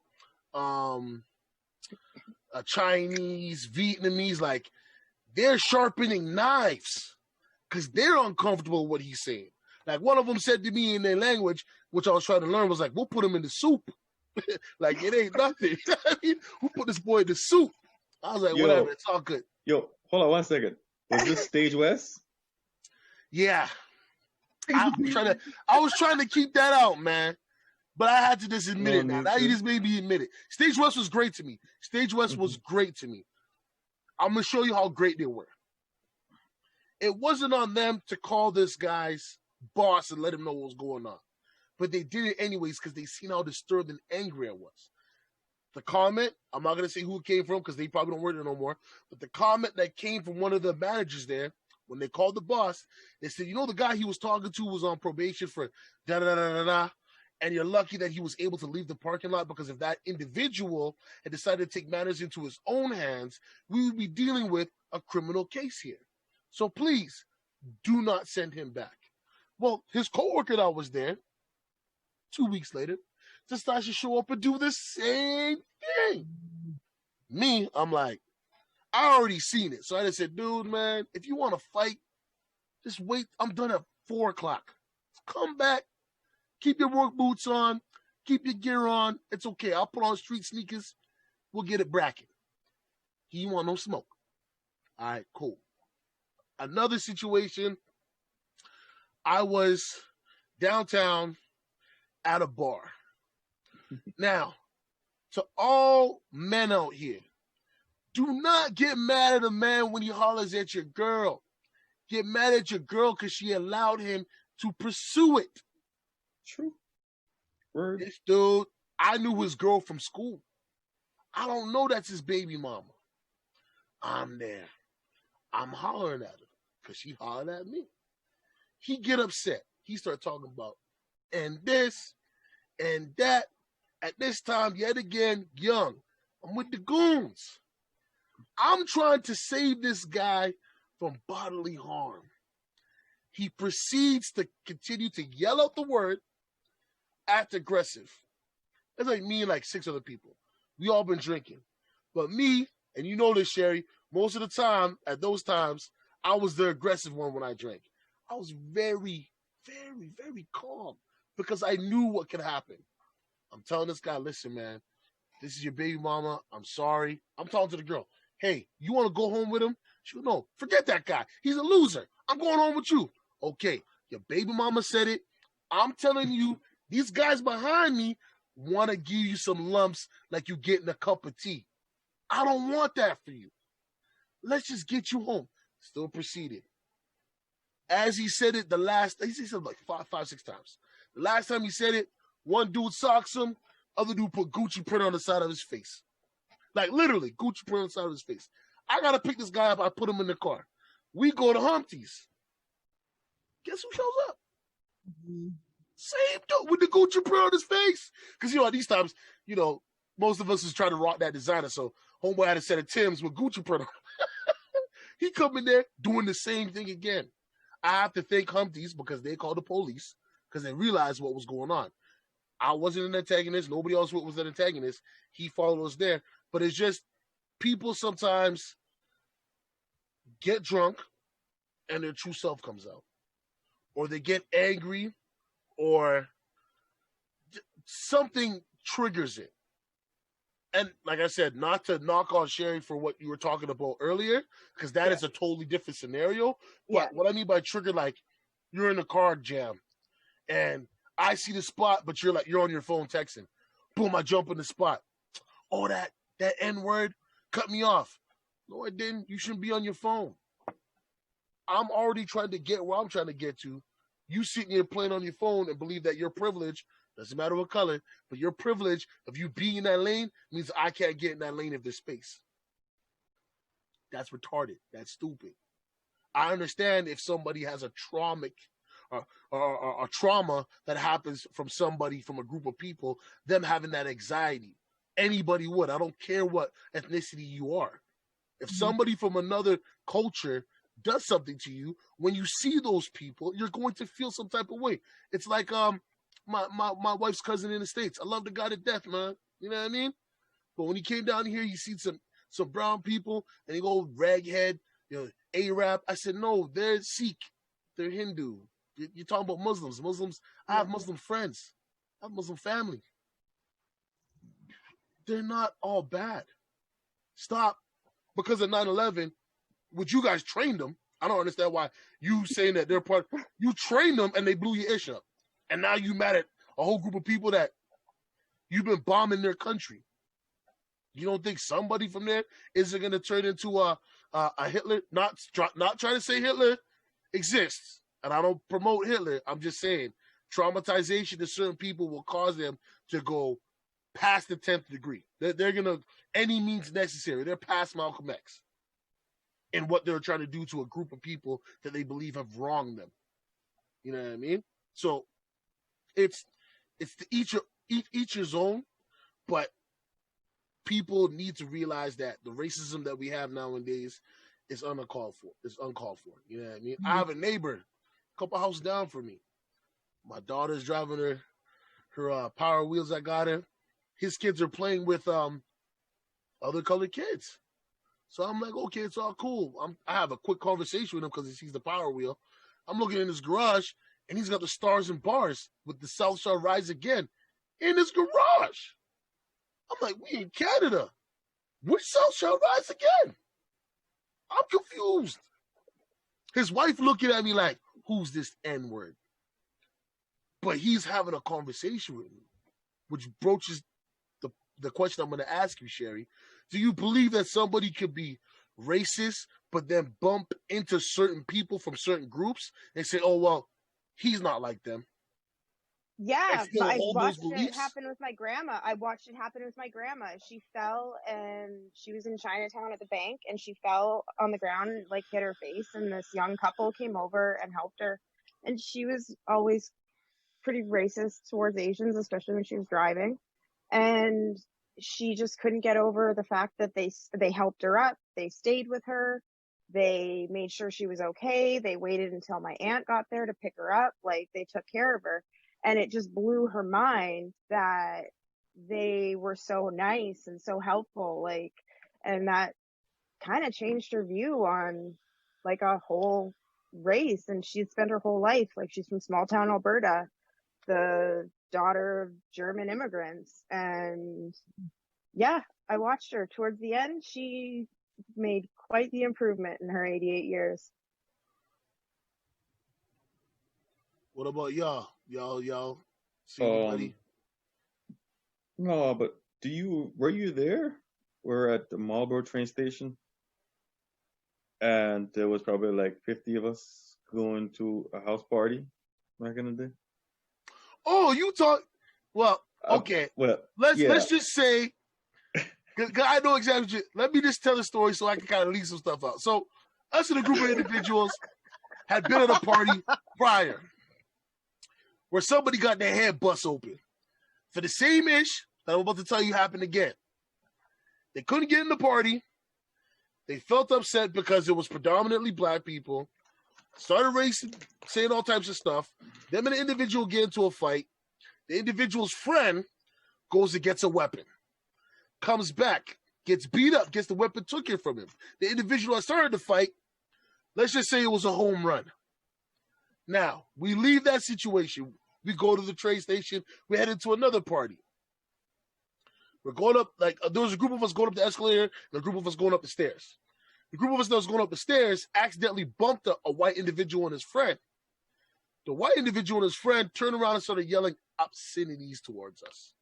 Chinese, Vietnamese, like they're sharpening knives because they're uncomfortable with what he's saying. Like one of them said to me in their language, which I was trying to learn, was like, "We'll put him in the soup." Like it ain't nothing. I mean, we'll put this boy in the soup. I was like, whatever, it's all good. Yo, hold on 1 second. Was this Stage West? Yeah. I was trying to keep that out, man. But I had to just admit it now. Now you just made me admit it. Stage West was great to me. Stage West was great to me. I'm going to show you how great they were. It wasn't on them to call this guy's boss and let him know what was going on. But they did it anyways because they seen how disturbed and angry I was. The comment, I'm not going to say who it came from because they probably don't work there no more, but the comment that came from one of the managers there, when they called the boss, they said, you know, the guy he was talking to was on probation for da-da-da-da-da, and you're lucky that he was able to leave the parking lot because if that individual had decided to take matters into his own hands, we would be dealing with a criminal case here. So please, do not send him back. Well, his coworker that was there, 2 weeks later, decides to show up and do the same thing. Me, I'm like, I already seen it. So I just said, dude, man, if you want to fight, just wait. I'm done at 4 o'clock. Come back. Keep your work boots on. Keep your gear on. It's okay. I'll put on street sneakers. We'll get it bracking. He want no smoke. All right, cool. Another situation, I was downtown at a bar. Now, to all men out here, do not get mad at a man when he hollers at your girl. Get mad at your girl because she allowed him to pursue it. True. Word. This dude, I knew his girl from school. I don't know that's his baby mama. I'm there. I'm hollering at her because she hollered at me. He get upset. He start talking about and this and that. At this time, yet again, young. I'm with the goons. I'm trying to save this guy from bodily harm. He proceeds to continue to yell out the word, act aggressive. It's like me and like 6 other people. We all been drinking. But me, and you know this, Sherry, most of the time, at those times, I was the aggressive one when I drank. I was very, very, very calm because I knew what could happen. I'm telling this guy, listen, man, this is your baby mama. I'm sorry. I'm talking to the girl. Hey, you want to go home with him? She goes, no, forget that guy. He's a loser. I'm going home with you. Okay, your baby mama said it. I'm telling you, these guys behind me want to give you some lumps like you getting a cup of tea. I don't want that for you. Let's just get you home. Still proceeded. As he said it, he said it like five, 6 times. The last time he said it, one dude socks him, other dude put Gucci print on the side of his face. Like literally, Gucci print on the side of his face. I gotta pick this guy up. I put him in the car. We go to Humpty's. Guess who shows up? Mm-hmm. Same dude with the Gucci print on his face. Because, at these times, most of us is trying to rock that designer. So homeboy had a set of Timbs with Gucci print on. He come in there doing the same thing again. I have to thank Humpty's because they called the police because they realized what was going on. I wasn't an antagonist. Nobody else was an antagonist. He followed us there. But it's just people sometimes get drunk and their true self comes out. Or they get angry or something triggers it. And like I said, not to knock on Sherry for what you were talking about earlier, because that is a totally different scenario. But what I mean by trigger, like you're in a car jam and I see the spot, but you're on your phone texting. Boom, I jump in the spot. Oh, that N-word cut me off. No, I didn't. You shouldn't be on your phone. I'm already trying to get where I'm trying to get to. you sitting here playing on your phone and believe that your privilege, doesn't matter what color, but your privilege of you being in that lane means I can't get in that lane if there's space. That's retarded. That's stupid. I understand if somebody has a traumatic or a trauma that happens from somebody from a group of people, them having that anxiety. Anybody would. I don't care what ethnicity you are. If somebody from another culture does something to you, when you see those people, you're going to feel some type of way. It's like my wife's cousin in the States. I love the guy to death, man. You know what I mean? But when he came down here, you see some brown people and he go raghead, Arab. I said, no, they're Sikh, they're Hindu. You're talking about Muslims. I have Muslim friends. I have Muslim family. They're not all bad. Stop. Because of 9/11, which you guys trained them. I don't understand why you saying that they're part. You trained them and they blew your ish up. And now you mad at a whole group of people that you've been bombing their country. You don't think somebody from there isn't going to turn into a Hitler? Not trying to say Hitler exists, and I don't promote Hitler. I'm just saying traumatization to certain people will cause them to go past the 10th degree. They're going to any means necessary. They're past Malcolm X in what they're trying to do to a group of people that they believe have wronged them. You know what I mean? So it's to each his own, but people need to realize that the racism that we have nowadays is uncalled for. It's uncalled for. You know what I mean? I have a neighbor, a couple houses down from me. My daughter's driving her Power Wheels I got her. His kids are playing with other colored kids. So I'm like, okay, it's all cool. I have a quick conversation with him because he sees the Power Wheel. I'm looking in his garage, and he's got the Stars and Bars with the South Shore Rise Again in his garage. I'm like, we in Canada. Which South Shore Rise Again? I'm confused. His wife looking at me like, who's this N-word? But he's having a conversation with me, which broaches the question I'm going to ask you, Sherry. Do you believe that somebody could be racist, but then bump into certain people from certain groups and say, oh, well, he's not like them? Yeah, I watched it happen with my grandma. She fell and she was in Chinatown at the bank and she fell on the ground and like hit her face, and this young couple came over and helped her. And she was always pretty racist towards Asians, especially when she was driving. And she just couldn't get over the fact that they helped her up. They stayed with her. They made sure she was okay. They waited until my aunt got there to pick her up. Like, they took care of her. And it just blew her mind that they were so nice and so helpful. Like, and that kind of changed her view on like a whole race. And she'd spent her whole life, like, she's from small town Alberta, the daughter of German immigrants. And yeah, I watched her. Towards the end, she made quite the improvement in her 88 years. What about y'all? Y'all see anybody? No, but were you there? We're at the Marlborough train station, and there was probably like 50 of us going to a house party back in the day. Oh, you talk. Well, okay. Let's just say, cause I know exactly. Let me just tell the story so I can kind of leave some stuff out. So, us and a group of individuals had been at a party prior where somebody got their head bust open for the same ish that I'm about to tell you happened again. They couldn't get in the party. They felt upset because it was predominantly black people. Started racing, saying all types of stuff. Them and the individual get into a fight. The individual's friend goes and gets a weapon. Comes back, gets beat up, gets the weapon taken from him. The individual that started the fight, let's just say it was a home run. Now, we leave that situation. We go to the train station. We head into another party. We're going up, like, there was a group of us going up the escalator and a group of us going up the stairs. The group of us that was going up the stairs accidentally bumped a white individual and his friend. The white individual and his friend turned around and started yelling obscenities towards us.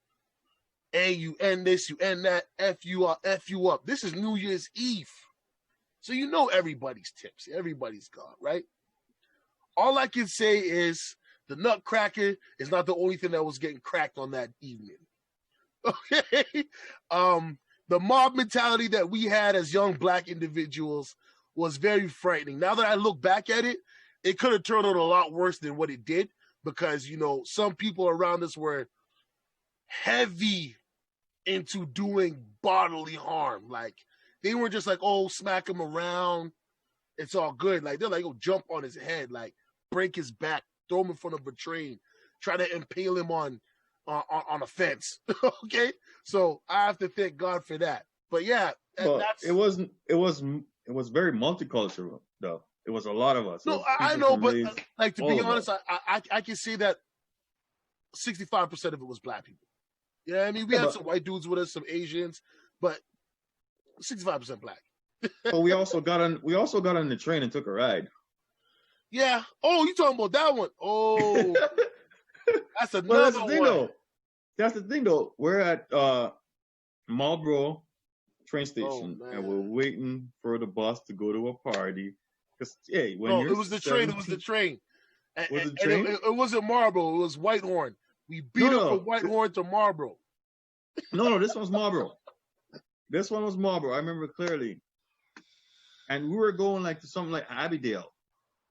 Hey, you end this, you end that, F you up, F you up. This is New Year's Eve. So you know everybody's tipsy. Everybody's gone, right? All I can say is the Nutcracker is not the only thing that was getting cracked on that evening. Okay. The mob mentality that we had as young black individuals was very frightening. Now that I look back at it, it could have turned out a lot worse than what it did because, some people around us were heavy into doing bodily harm. Like, they weren't just like, oh, smack him around. It's all good. Like, they're like, oh, jump on his head, like, break his back, throw him in front of a train, try to impale him on a fence. Okay, so I have to thank God for that. But yeah, But that's it was very multicultural though. It was a lot of us. It no, was I people know, from but race, like to all be of honest, us. I can say that 65% of it was black people. Yeah, I mean we Yeah, had but some white dudes with us, some Asians, but 65% black. but we also got on the train and took a ride. Yeah. Oh, you talking about that one? Oh, that's Well, that's another the thing one. though. That's the thing though. We're at Marlboro train Oh station and we're man. waiting for the bus to go to a party. Cause hey, when No, you're it was the train. It was the 17, train. And, was it and train? it wasn't Marlboro. It was Whitehorn. We No, beat up from no, Whitehorn to Marlboro. no. This one's Marlboro. This one was Marlboro. I remember clearly. And we were going like to something like Abbeydale,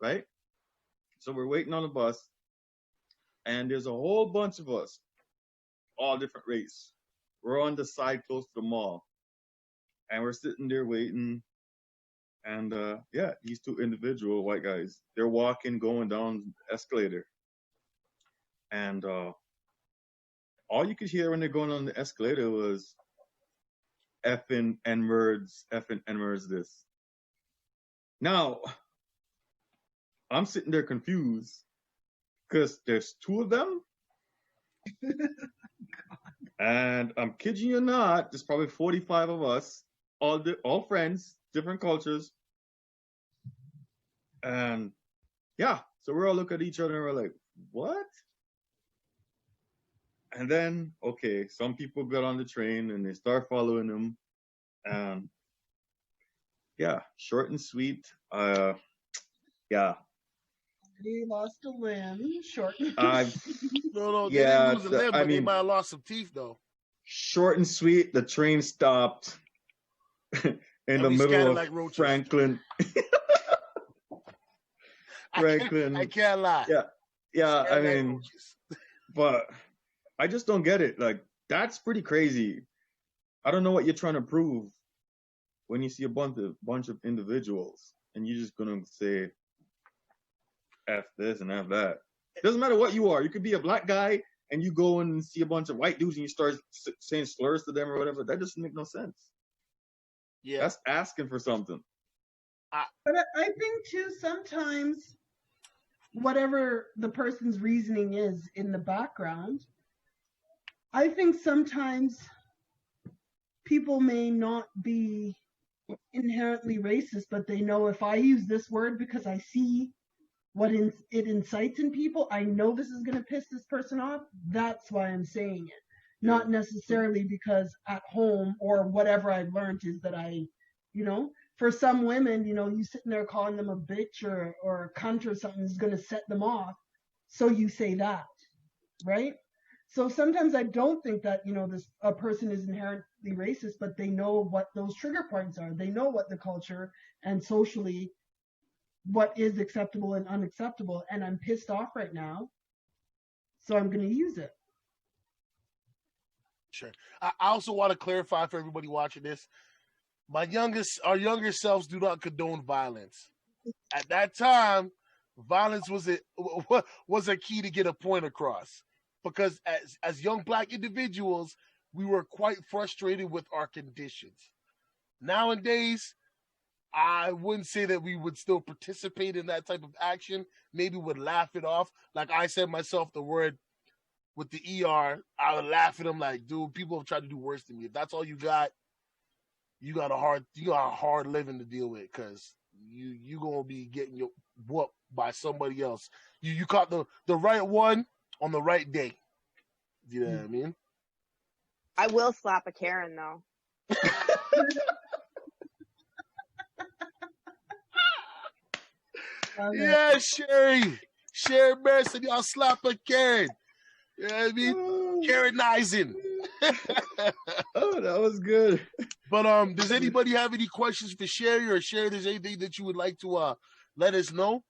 right? So we're waiting on the bus, and there's a whole bunch of us, all different race. We're on the side close to the mall, and we're sitting there waiting. And yeah, these two individual white guys, they're walking, going down the escalator, and all you could hear when they're going on the escalator was effing n words, effing n words. This now, I'm sitting there confused because there's two of them, and I'm kidding you not, there's probably 45 of us, all friends, different cultures, and yeah, so we're all looking at each other and we're like, what? And then, okay, some people got on the train and they start following them, and yeah, short and sweet. Yeah, He lost a limb, short. I No, they didn't yeah, lose a limb, I but they mean, might have lost some teeth though. short and sweet. The train stopped in And the we middle scattered of like roaches. Franklin. I Franklin. can't lie. Yeah, yeah. I Scattered like mean, roaches. but I just don't get it. Like, that's pretty crazy. I don't know what you're trying to prove when you see a bunch of individuals and you're just gonna say F this and F that. Doesn't matter what you are. You could be a black guy and you go and see a bunch of white dudes and you start saying slurs to them or whatever. That doesn't make no sense. Yeah. That's asking for something. But I think too, sometimes whatever the person's reasoning is in the background, I think sometimes people may not be inherently racist, but they know if I use this word because I see what it incites in people, I know this is going to piss this person off. That's why I'm saying it. Not necessarily because at home or whatever I've learned is that for some women, you sitting there calling them a bitch or a cunt or something is going to set them off. So you say that, right? So sometimes I don't think that, a person is inherently racist, but they know what those trigger points are. They know what the culture and socially what is acceptable and unacceptable. And I'm pissed off right now. So I'm going to use it. Sure. I also want to clarify for everybody watching this. Our younger selves do not condone violence. At that time, violence was a key to get a point across. Because as young black individuals, we were quite frustrated with our conditions. Nowadays, I wouldn't say that we would still participate in that type of action. Maybe would laugh it off. Like I said myself, the word with the ER, I would laugh at them like, dude, people have tried to do worse than me. If that's all you got a hard living to deal with because you gonna be getting your whooped by somebody else. You caught the right one on the right day. You know what I mean? I will slap a Karen though. Yeah, Sherry. Sherry Mercer, y'all slap a Karen. You know what I mean? Oh, Karenizing. oh, that was good. But does anybody have any questions for Sherry, or Sherry, there's anything that you would like to let us know?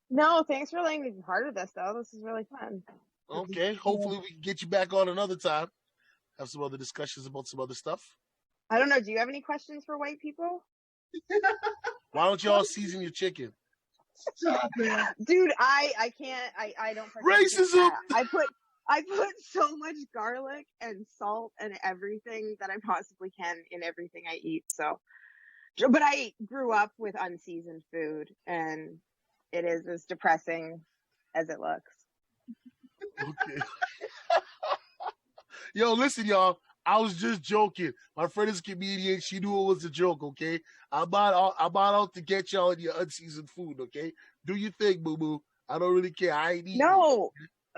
No, thanks for letting me be part of this, though. This is really fun. Okay. Hopefully we can get you back on another time. Have some other discussions about some other stuff. I don't know. Do you have any questions for white people? Why don't y'all season your chicken? Stop it. Dude, I can't. I don't. participate in Racism! that. I put so much garlic and salt and everything that I possibly can in everything I eat. So, but I grew up with unseasoned food, and it is as depressing as it looks. Okay. Yo, listen, y'all. I was just joking. My friend is a comedian. She knew it was a joke, okay? I'm not out to get y'all in your unseasoned food, okay? Do your thing, boo-boo. I don't really care. I ain't eating. No,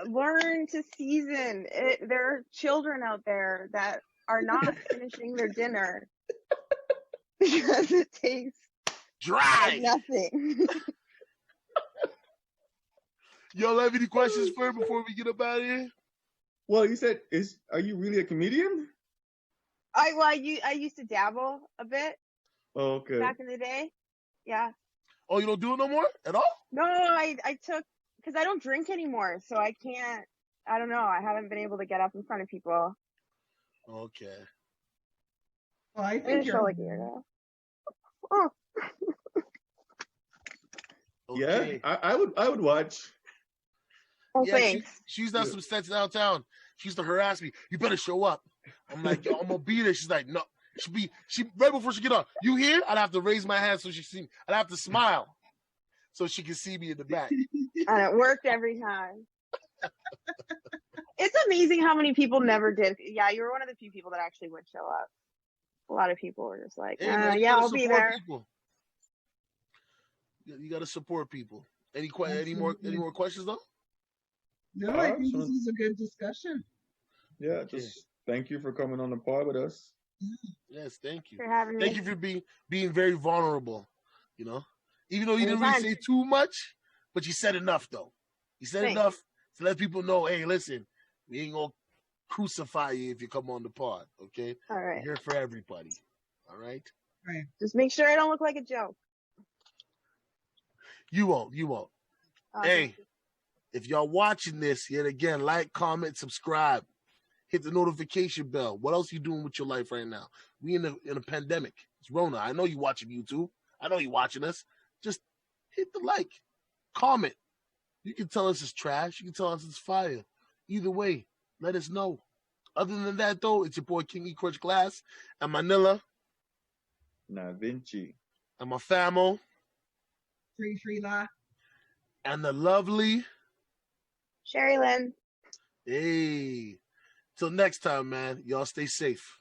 learn to season. There are children out there that are not finishing their dinner because it tastes Dry. like nothing. Y'all have any questions for her before we get up out of here? Well, you said, are you really a comedian? I used to dabble a bit Oh, okay. back in the day. Yeah. Oh, you don't do it no more at all? No, I took, because I don't drink anymore, so I can't. I don't know. I haven't been able to get up in front of people. Okay. Well, I I think just you're. feel like a weirdo. Oh, Okay. Yeah, I would watch. well, Yeah, thanks. she's done some sets downtown. She used to harass me. You better show up. I'm like, yo, I'm gonna be there. She's like, no. She right before she get on. You here? I'd have to raise my hand so she see me. I'd have to smile so she can see me in the back. And it worked every time. It's amazing how many people never did. Yeah, you were one of the few people that actually would show up. A lot of people were just like, Hey, man, you yeah, gotta I'll be support there. people. You gotta support people. Any more questions though? No, I think this was a good discussion. Yeah, just thank you for coming on the pod with us. Yes, thank you. For having me. Thank you for being very vulnerable. You know, even though you didn't really Anytime. say too much, but you said enough though. You said Thanks. enough to let people know, hey, listen, we ain't gonna crucify you if you come on the pod, okay? All right. We're here for everybody. All right? Right. Just make sure I don't look like a joke. You won't. Hey, Thank you. if y'all watching this, yet again, like, comment, subscribe, hit the notification bell. What else you doing with your life right now? We in a pandemic. It's Rona. I know you watching YouTube. I know you watching us. Just hit the like, comment. You can tell us it's trash. You can tell us it's fire. Either way, let us know. Other than that, though, it's your boy King E. Crutch Glass and Manila Na Vinci. and my famo Free la. and the lovely. Sherry Lynn. Hey. Till next time, man. Y'all stay safe.